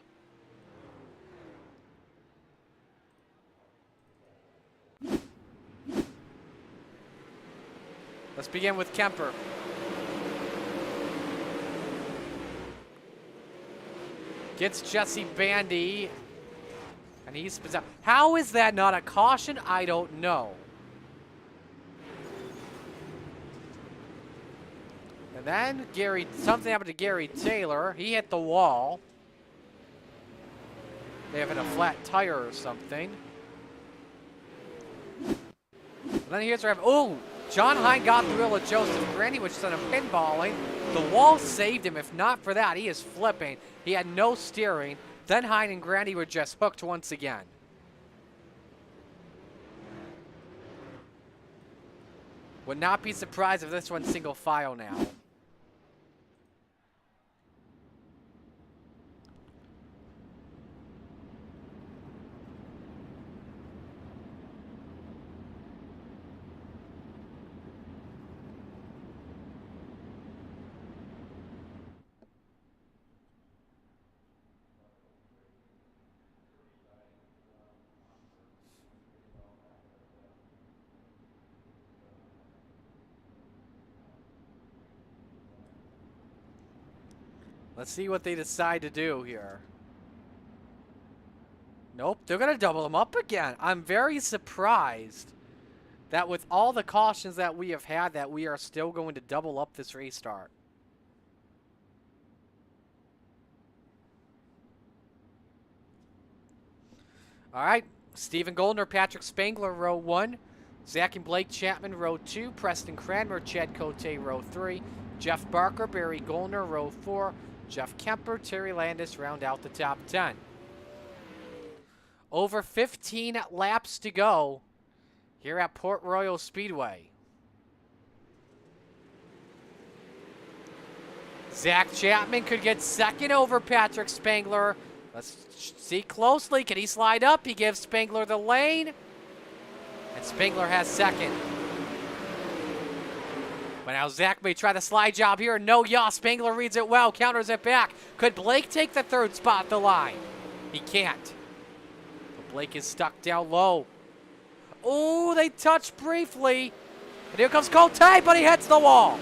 Let's begin with Kemper. Gets Jesse Bandy. And he's possessed. How is that not a caution? I don't know. And then something happened to Gary Taylor. He hit the wall. They have a flat tire or something. And then here's where oh, John Hine got the wheel of Joseph Grandy, which sent him pinballing. The wall saved him. If not for that, he is flipping. He had no steering. Then Hine and Grandy were just hooked once again. Would not be surprised if this one's single file now. Let's see what they decide to do here. Nope, they're going to double them up again. I'm very surprised that with all the cautions that we have had, that we are still going to double up this restart. All right, Stephen Goldner, Patrick Spangler, row 1. Zach and Blake Chapman, row 2. Preston Cranmer, Chad Cote, row 3. Jeff Barker, Barry Goldner, row 4. Jeff Kemper, Terry Landis round out the top 10. Over 15 laps to go here at Port Royal Speedway. Zach Chapman could get second over Patrick Spangler. Let's see closely. Can he slide up? He gives Spangler the lane. And Spangler has second. But now Zach may try the slide job here. No, yeah, Spangler reads it well, counters it back. Could Blake take the third spot at the line? He can't. But Blake is stuck down low. Oh, they touch briefly. And here comes Cote, but he hits the wall.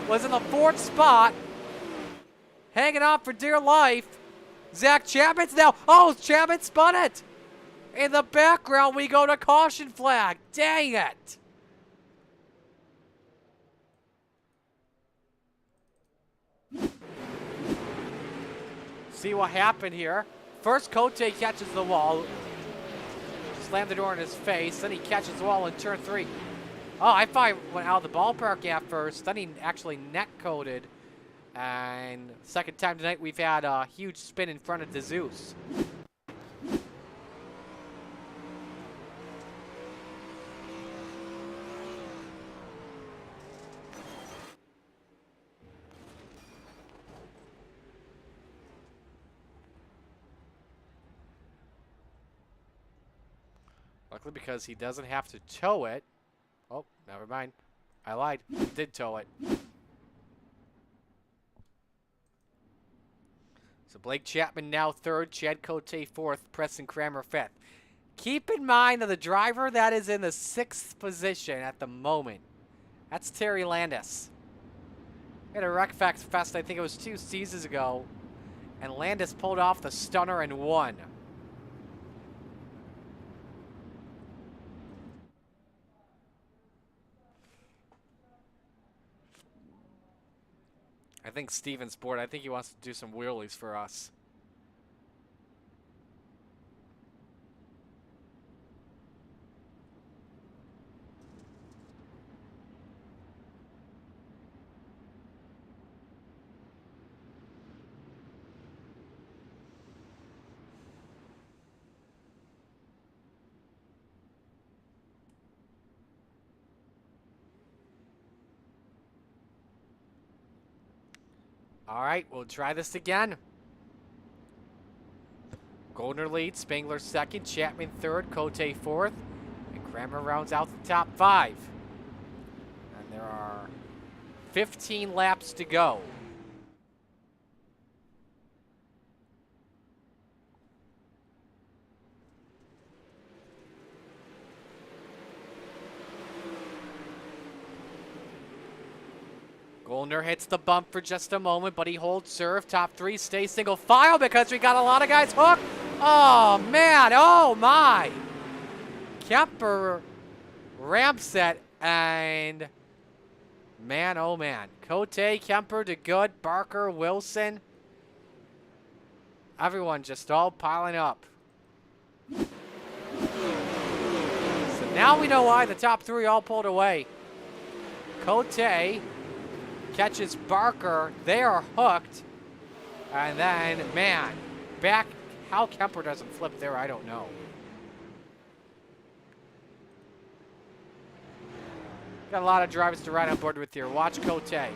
Was in the 4th spot. Hanging on for dear life. Zach Chapman's now. Oh, Chapman spun it. In the background, we go to caution flag. Dang it. See what happened here. First, Cote catches the wall. Slammed the door in his face. Then he catches the wall in turn 3. Oh, I thought he went out of the ballpark at first. Then he actually neck-coated. And second time tonight, we've had a huge spin in front of the Zeus. Luckily, because he doesn't have to tow it. Oh, never mind. I lied. He did tow it. So Blake Chapman now 3rd, Chad Cote 4th, Preston Cranmer 5th. Keep in mind that the driver that is in the 6th position at the moment, that's Terry Landis. We had a Wreck Fest, I think it was 2 seasons ago, and Landis pulled off the stunner and won. I think Steven's bored. I think he wants to do some wheelies for us. All right, we'll try this again. Goldner leads, Spangler 2nd, Chapman 3rd, Cote 4th, and Cranmer rounds out the top 5. And there are 15 laps to go. Goldner hits the bump for just a moment, but he holds serve. Top 3 stays single file because we got a lot of guys hooked. Oh, man. Oh, my. Kemper ramps it, and man, oh, man. Cote, Kemper, DeGood, Barker, Wilson. Everyone just all piling up. So now we know why the top 3 all pulled away. Cote catches Barker. They are hooked. And then, man, back. How Kemper doesn't flip there, I don't know. Got a lot of drivers to ride on board with here. Watch Cote.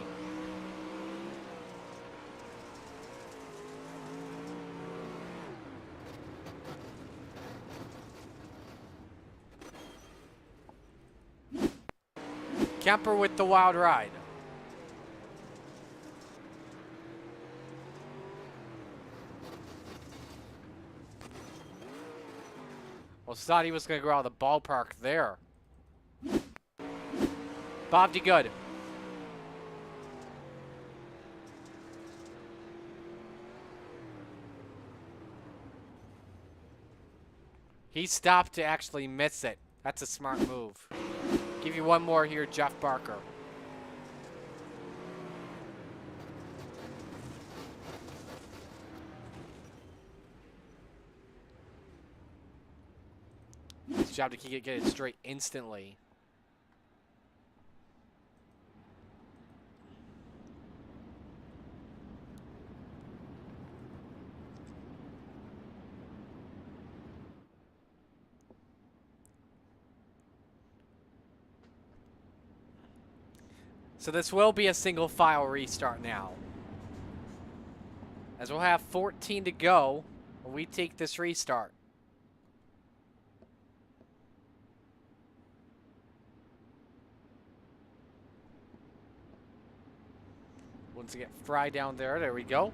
Kemper with the wild ride. Well, thought he was going to go out of the ballpark there. Bob DeGood. He stopped to actually miss it. That's a smart move. Give you one more here, Jeff Barker. Nice job to get it straight instantly. So this will be a single file restart now, as we'll have 14 to go when we take this restart. Once again, Fry down there. There we go.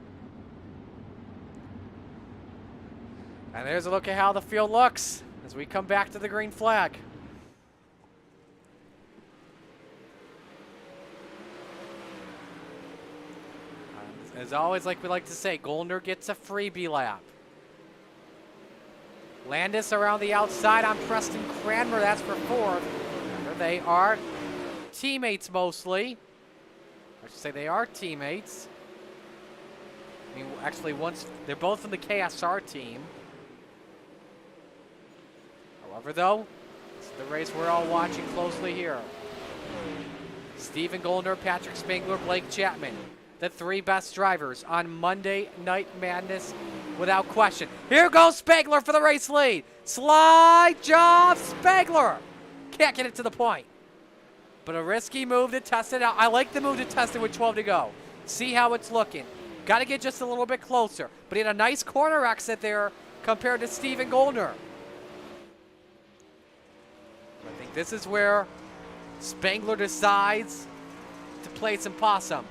And there's a look at how the field looks as we come back to the green flag. As always, like we like to say, Goldner gets a freebie lap. Landis around the outside on Preston Cranmer. That's for fourth. Remember, they are teammates mostly. I should say they are teammates. I mean, actually, they're both from the KSR team. However, though, this is the race we're all watching closely here. Stephen Goldner, Patrick Spangler, Blake Chapman. The three best drivers on Monday Night Madness without question. Here goes Spangler for the race lead. Slide job, Spangler. Can't get it to the point. But a risky move to test it out. I like the move to test it with 12 to go. See how it's looking. Got to get just a little bit closer. But he had a nice corner exit there compared to Stephen Goldner. I think this is where Spangler decides to play some possum.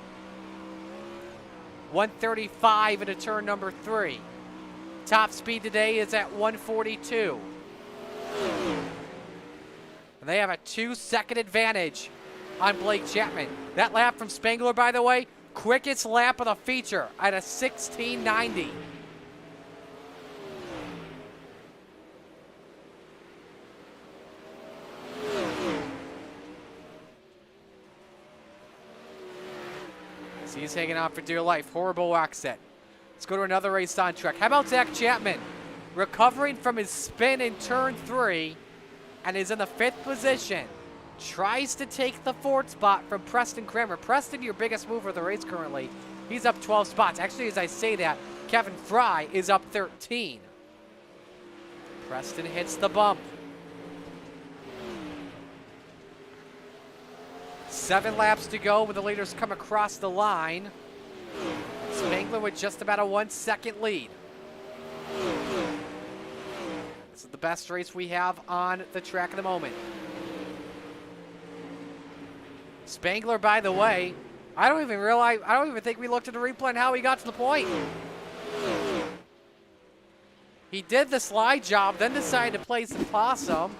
135 into turn number 3. Top speed today is at 142. And they have a 2-second advantage on Blake Chapman. That lap from Spangler, by the way, quickest lap of the feature at a 16:90. He's hanging on for dear life. Horrible exit. Let's go to another race on track. How about Zach Chapman? Recovering from his spin in turn 3 and is in the 5th position. Tries to take the 4th spot from Preston Cranmer. Preston, your biggest mover of the race currently. He's up 12 spots. Actually, as I say that, Kevin Fry is up 13. Preston hits the bump. 7 laps to go when the leaders come across the line. Spangler with just about a 1-second lead. This is the best race we have on the track at the moment. Spangler, by the way, I don't even think we looked at the replay on how he got to the point. He did the slide job, then decided to play some possum.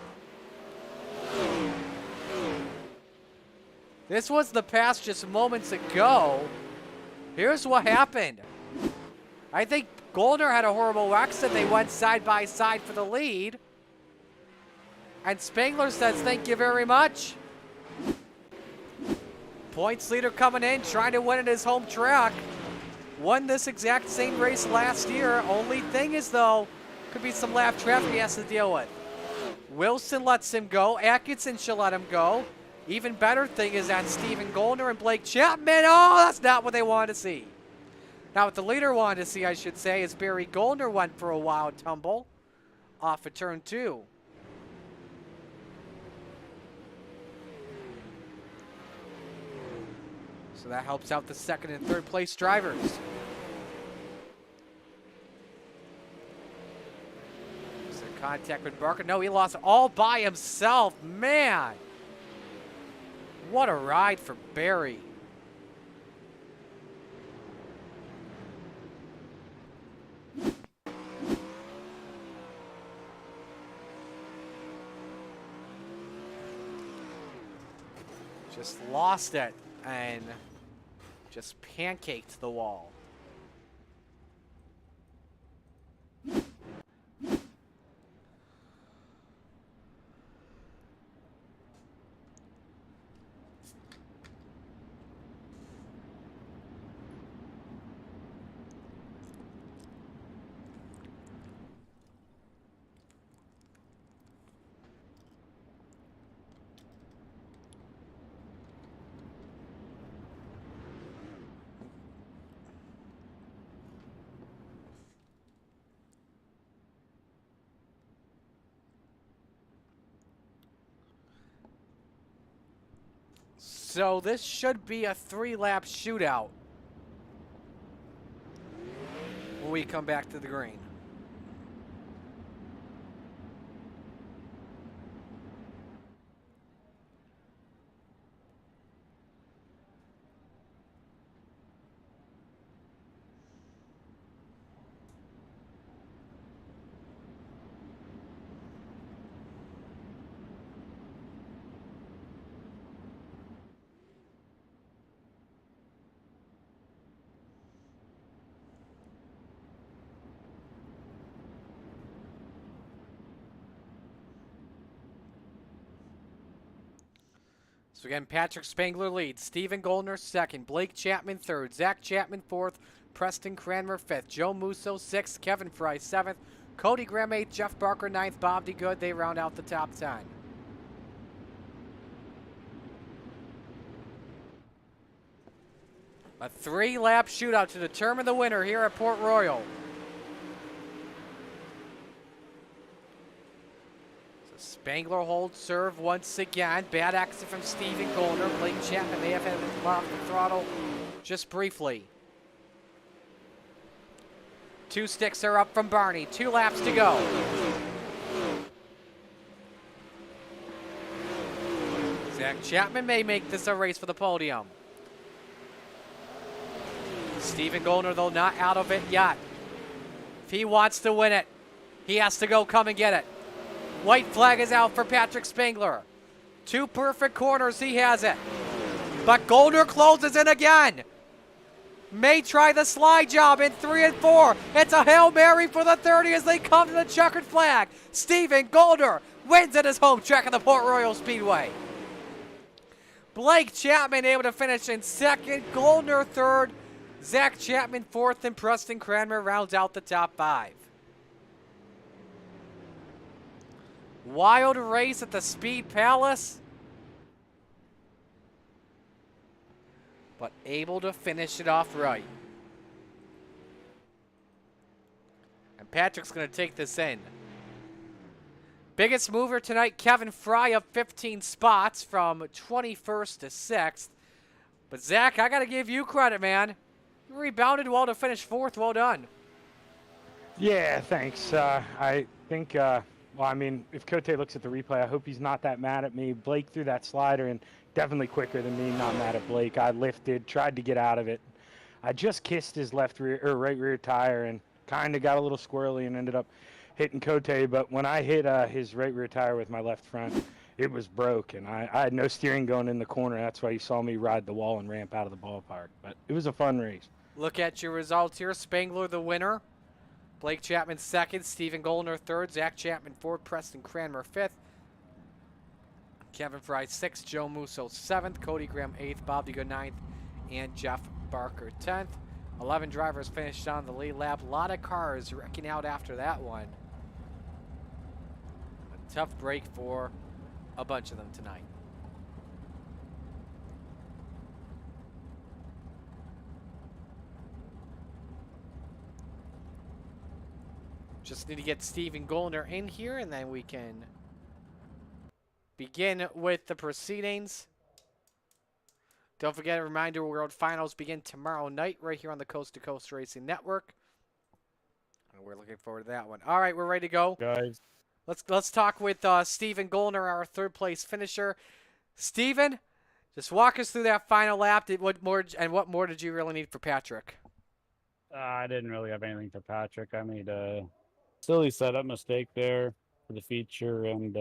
This was the pass just moments ago. Here's what happened. I think Goldner had a horrible exit. They went side by side for the lead. And Spangler says, thank you very much. Points leader coming in, trying to win at his home track. Won this exact same race last year. Only thing is, though, could be some lap traffic he has to deal with. Wilson lets him go. Atkinson should let him go. Even better thing is that Stephen Goldner and Blake Chapman, oh, that's not what they wanted to see. Now, what the leader wanted to see, I should say, is Barry Goldner went for a wild tumble off of turn 2. So that helps out the 2nd and 3rd place drivers. Is there contact with Barker? No, he lost all by himself. Man. What a ride for Barry. Just lost it and just pancaked the wall. So this should be a 3-lap shootout when we come back to the green. So again, Patrick Spangler leads. Stephen Goldner second. Blake Chapman third. Zach Chapman fourth. Preston Cranmer fifth. Joe Musso sixth. Kevin Fry seventh. Cody Graham eighth. Jeff Barker ninth. Bob DeGood. They round out the top 10. A 3-lap shootout to determine the winner here at Port Royal. Spangler holds serve once again. Bad exit from Stephen Goldner. Blake Chapman may have had him off the throttle just briefly. 2 sticks are up from Barney. 2 laps to go. Zach Chapman may make this a race for the podium. Stephen Goldner, though, not out of it yet. If he wants to win it, he has to go come and get it. White flag is out for Patrick Spangler. 2 perfect corners, he has it. But Goldner closes in again. May try the slide job in 3 and 4. It's a Hail Mary for the 30 as they come to the checkered flag. Stephen Goldner wins at his home track of the Port Royal Speedway. Blake Chapman able to finish in second. Goldner third. Zach Chapman fourth, and Preston Cranmer rounds out the top 5. Wild race at the Speed Palace, but able to finish it off right. And Patrick's going to take this in. Biggest mover tonight, Kevin Fry, up 15 spots from 21st to 6th. But Zach, I got to give you credit, man. You rebounded well to finish 4th. Well done. Yeah, thanks. I think, well, I mean, if Cote looks at the replay, I hope he's not that mad at me. Blake threw that slider and definitely quicker than me. Not mad at Blake. I lifted, tried to get out of it. I just kissed his right rear tire and kind of got a little squirrely and ended up hitting Cote. But when I hit his right rear tire with my left front, it was broke, and I had no steering going in the corner. That's why you saw me ride the wall and ramp out of the ballpark. But it was a fun race. Look at your results here. Spangler the winner. Blake Chapman second. Stephen Goldner third. Zach Chapman fourth. Preston Cranmer fifth. Kevin Fry sixth. Joe Musso seventh. Cody Graham eighth. Bob DeGood ninth. And Jeff Barker 10th. 11 drivers finished on the lead lap. A lot of cars wrecking out after that one. A tough break for a bunch of them tonight. Just need to get Stephen Goldner in here, and then we can begin with the proceedings. Don't forget, a reminder, World Finals begin tomorrow night right here on the Coast to Coast Racing Network. And we're looking forward to that one. All right, we're ready to go. Guys. Let's talk with Stephen Goldner, our third place finisher. Stephen, just walk us through that final lap. What more did you really need for Patrick? I didn't really have anything for Patrick. I made a silly setup mistake there for the feature and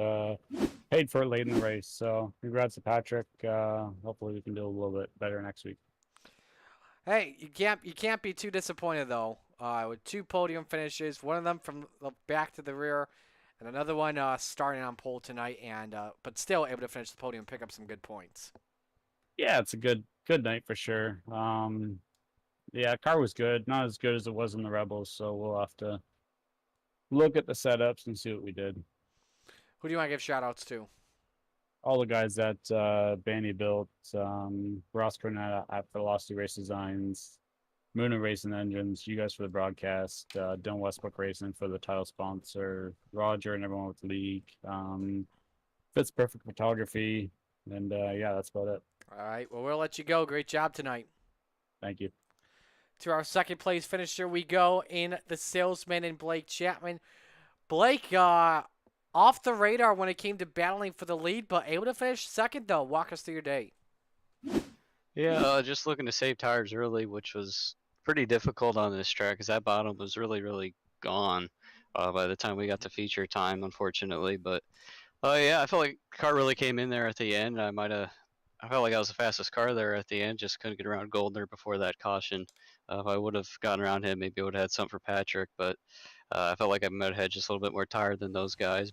paid for it late in the race. So congrats to Patrick. Hopefully we can do a little bit better next week. Hey, you can't be too disappointed though. With 2 podium finishes, one of them from the back to the rear, and another one starting on pole tonight, and but still able to finish the podium and pick up some good points. Yeah, it's a good night for sure. Yeah, car was good. Not as good as it was in the Rebels, so we'll have to look at the setups and see what we did. Who do you want to give shout-outs to? All the guys that Banny built, Ross Cornett at Velocity Race Designs, Moon Racing Engines, you guys for the broadcast, Don Westbrook Racing for the title sponsor, Roger and everyone with the league, Fits Perfect Photography, and yeah, that's about it. All right. Well, we'll let you go. Great job tonight. Thank you. To our second place finisher we go in the Salesman and Blake Chapman. Blake, off the radar when it came to battling for the lead, but able to finish second, though. Walk us through your day. Yeah, just looking to save tires early, which was pretty difficult on this track because that bottom was really, really gone by the time we got to feature time, unfortunately. But yeah, I felt like the car really came in there at the end. I felt like I was the fastest car there at the end. Just couldn't get around Goldner before that caution. If I would have gotten around him, maybe I would have had something for Patrick. But I felt like I might have had just a little bit more tire than those guys.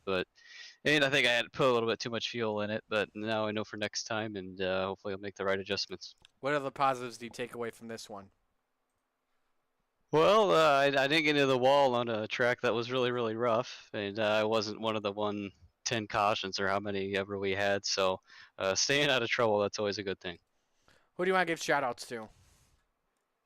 And I think I had put a little bit too much fuel in it. But now I know for next time, and hopefully I'll make the right adjustments. What other positives do you take away from this one? Well, I didn't get into the wall on a track that was really, really rough, and I wasn't one of the 110 cautions or how many ever we had. So staying out of trouble, that's always a good thing. Who do you want to give shout-outs to?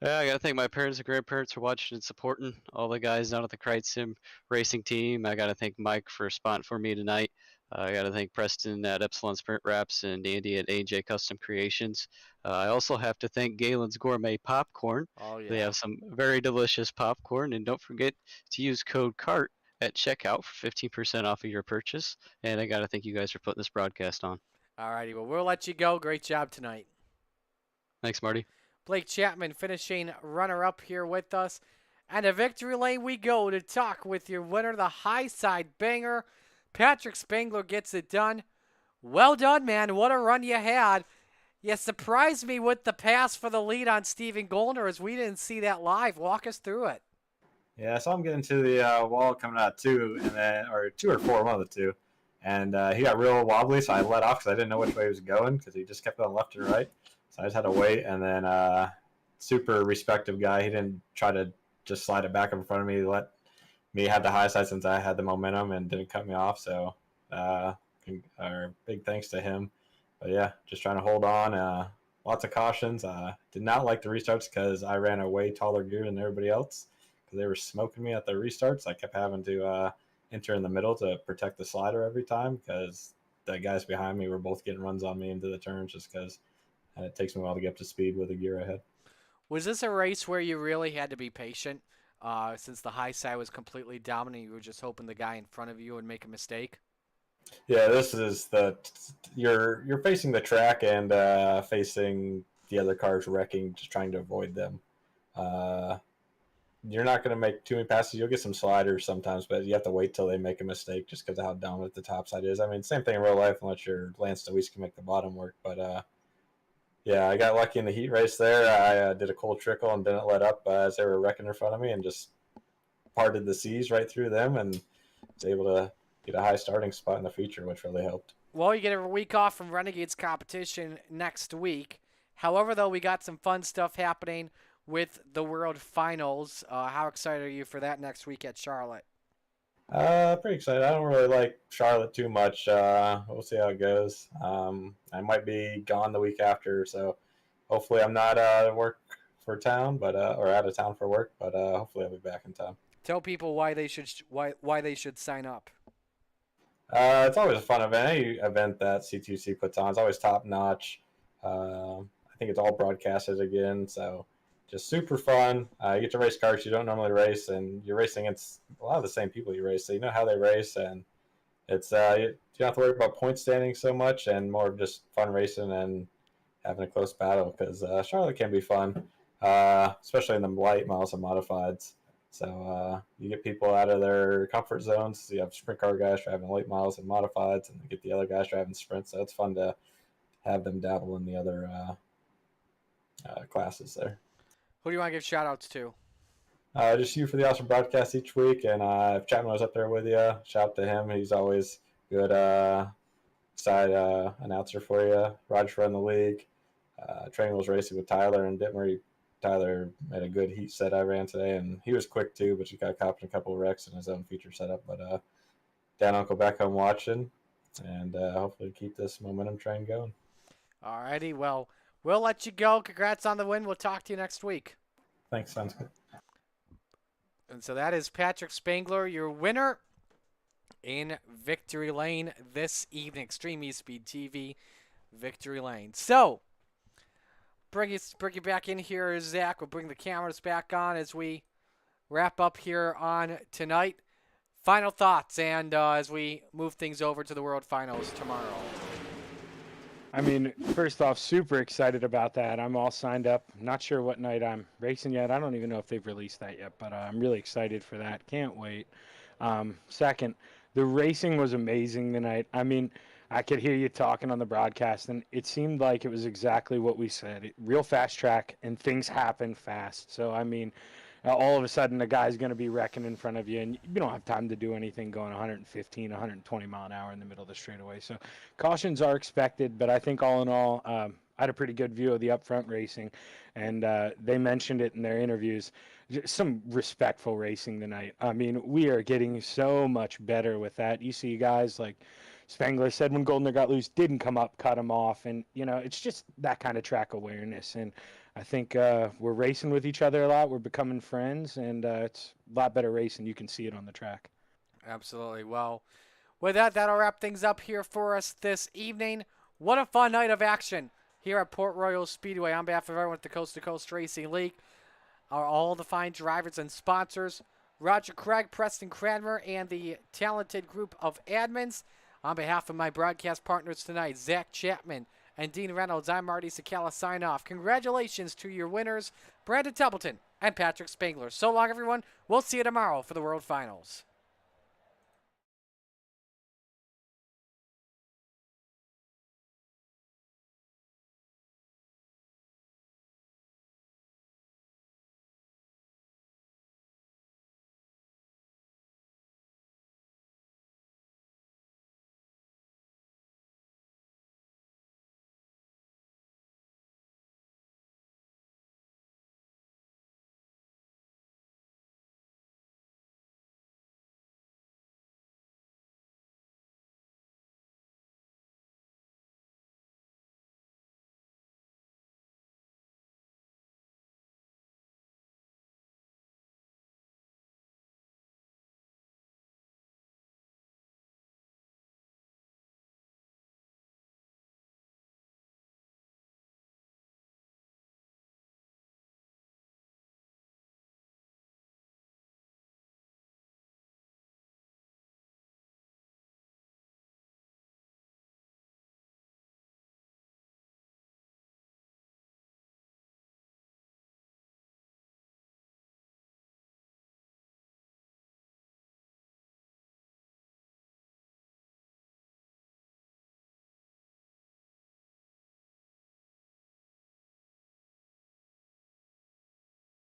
Yeah, I got to thank my parents and grandparents for watching and supporting all the guys down at the Krite Sim racing team. I got to thank Mike for spotting for me tonight. I got to thank Preston at Epsilon Sprint Wraps and Andy at AJ Custom Creations. I also have to thank Galen's Gourmet Popcorn. Oh, yeah. They have some very delicious popcorn. And don't forget to use code CART at checkout for 15% off of your purchase. And I got to thank you guys for putting this broadcast on. All righty. Well, we'll let you go. Great job tonight. Thanks, Marty. Blake Chapman finishing runner-up here with us. And to victory lane we go to talk with your winner, the high side banger. Patrick Spangler gets it done. Well done, man. What a run you had. You surprised me with the pass for the lead on Steven Goldner as we didn't see that live. Walk us through it. Yeah, I saw him get into the wall coming out two, and then or 2 or 4, one of the two. And he got real wobbly, so I let off because I didn't know which way he was going because he just kept going left and right. So I just had to wait, and then super respective guy. He didn't try to just slide it back in front of me. He let me have the high side since I had the momentum and didn't cut me off. So big thanks to him. But yeah, just trying to hold on. Lots of cautions. Did not like the restarts because I ran a way taller gear than everybody else because they were smoking me at the restarts. I kept having to enter in the middle to protect the slider every time because the guys behind me were both getting runs on me into the turns just because it takes me a while to get up to speed with the gear ahead. Was this a race where you really had to be patient since the high side was completely dominant? You were just hoping the guy in front of you would make a mistake? Yeah, this is you're facing the track and facing the other cars wrecking, just trying to avoid them. You're not going to make too many passes. You'll get some sliders sometimes, but you have to wait till they make a mistake just because of how dominant the top side is. I mean, same thing in real life unless your Lance DeWeese can make the bottom work. But yeah, I got lucky in the heat race there. I did a cold trickle and didn't let up as they were wrecking in front of me and just parted the seas right through them and was able to get a high starting spot in the feature, which really helped. Well, you get a week off from Renegades competition next week. However, though, we got some fun stuff happening with the World Finals. How excited are you for that next week at Charlotte? Pretty excited. I don't really like Charlotte too much. We'll see how it goes. I might be gone the week after, so hopefully I'm not at work for town, but or out of town for work. But hopefully I'll be back in time. Tell people why they should sign up. It's always a fun event. Any event that C2C puts on is always top notch. I think it's all broadcasted again, so just super fun. You get to race cars you don't normally race, and you're racing against a lot of the same people you race, so you know how they race, and it's you don't have to worry about point standing so much, and more of just fun racing and having a close battle, because Charlotte can be fun, especially in the light models and modifieds. So you get people out of their comfort zones. You have sprint car guys driving late models and modifieds, and you get the other guys driving sprints, so it's fun to have them dabble in the other classes there. Who do you want to give shout-outs to? Just you for the awesome broadcast each week, and if Chapman was up there with you, shout out to him. He's always good side announcer for you. Roger run the league. Training was racing with Tyler and Dittmer. Tyler made a good heat set I ran today, and he was quick too, but he got caught in a couple of wrecks in his own feature setup. But Dan Uncle back home watching, and hopefully keep this momentum train going. All righty, well, we'll let you go. Congrats on the win. We'll talk to you next week. Thanks, sounds good. And so that is Patrick Spangler, your winner in Victory Lane this evening. Extreme E-Speed TV, Victory Lane. So, bring you back in here, Zach. We'll bring the cameras back on as we wrap up here on tonight. Final thoughts, and as we move things over to the World Finals tomorrow. I mean, first off, super excited about that. I'm all signed up. Not sure what night I'm racing yet. I don't even know if they've released that yet, but I'm really excited for that. Can't wait. Second, the racing was amazing tonight. I mean, I could hear you talking on the broadcast, and it seemed like it was exactly what we said. Real fast track, and things happen fast. So, I mean, all of a sudden, the guy's going to be wrecking in front of you, and you don't have time to do anything going 115, 120 mile an hour in the middle of the straightaway. So cautions are expected, but I think all in all, I had a pretty good view of the upfront racing, and they mentioned it in their interviews. Some respectful racing tonight. I mean, we are getting so much better with that. You see guys like Spangler said when Goldner got loose, didn't come up, cut him off, and it's just that kind of track awareness. And I think we're racing with each other a lot. We're becoming friends, and it's a lot better racing. You can see it on the track. Absolutely. Well, with that, that'll wrap things up here for us this evening. What a fun night of action here at Port Royal Speedway. On behalf of everyone at the Coast to Coast Racing League, are all the fine drivers and sponsors, Roger Craig, Preston Cranmer, and the talented group of admins. On behalf of my broadcast partners tonight, Zach Chapman and Dean Reynolds, I'm Marty Sakala. Sign off. Congratulations to your winners, Brandon Templeton and Patrick Spangler. So long, everyone. We'll see you tomorrow for the World Finals.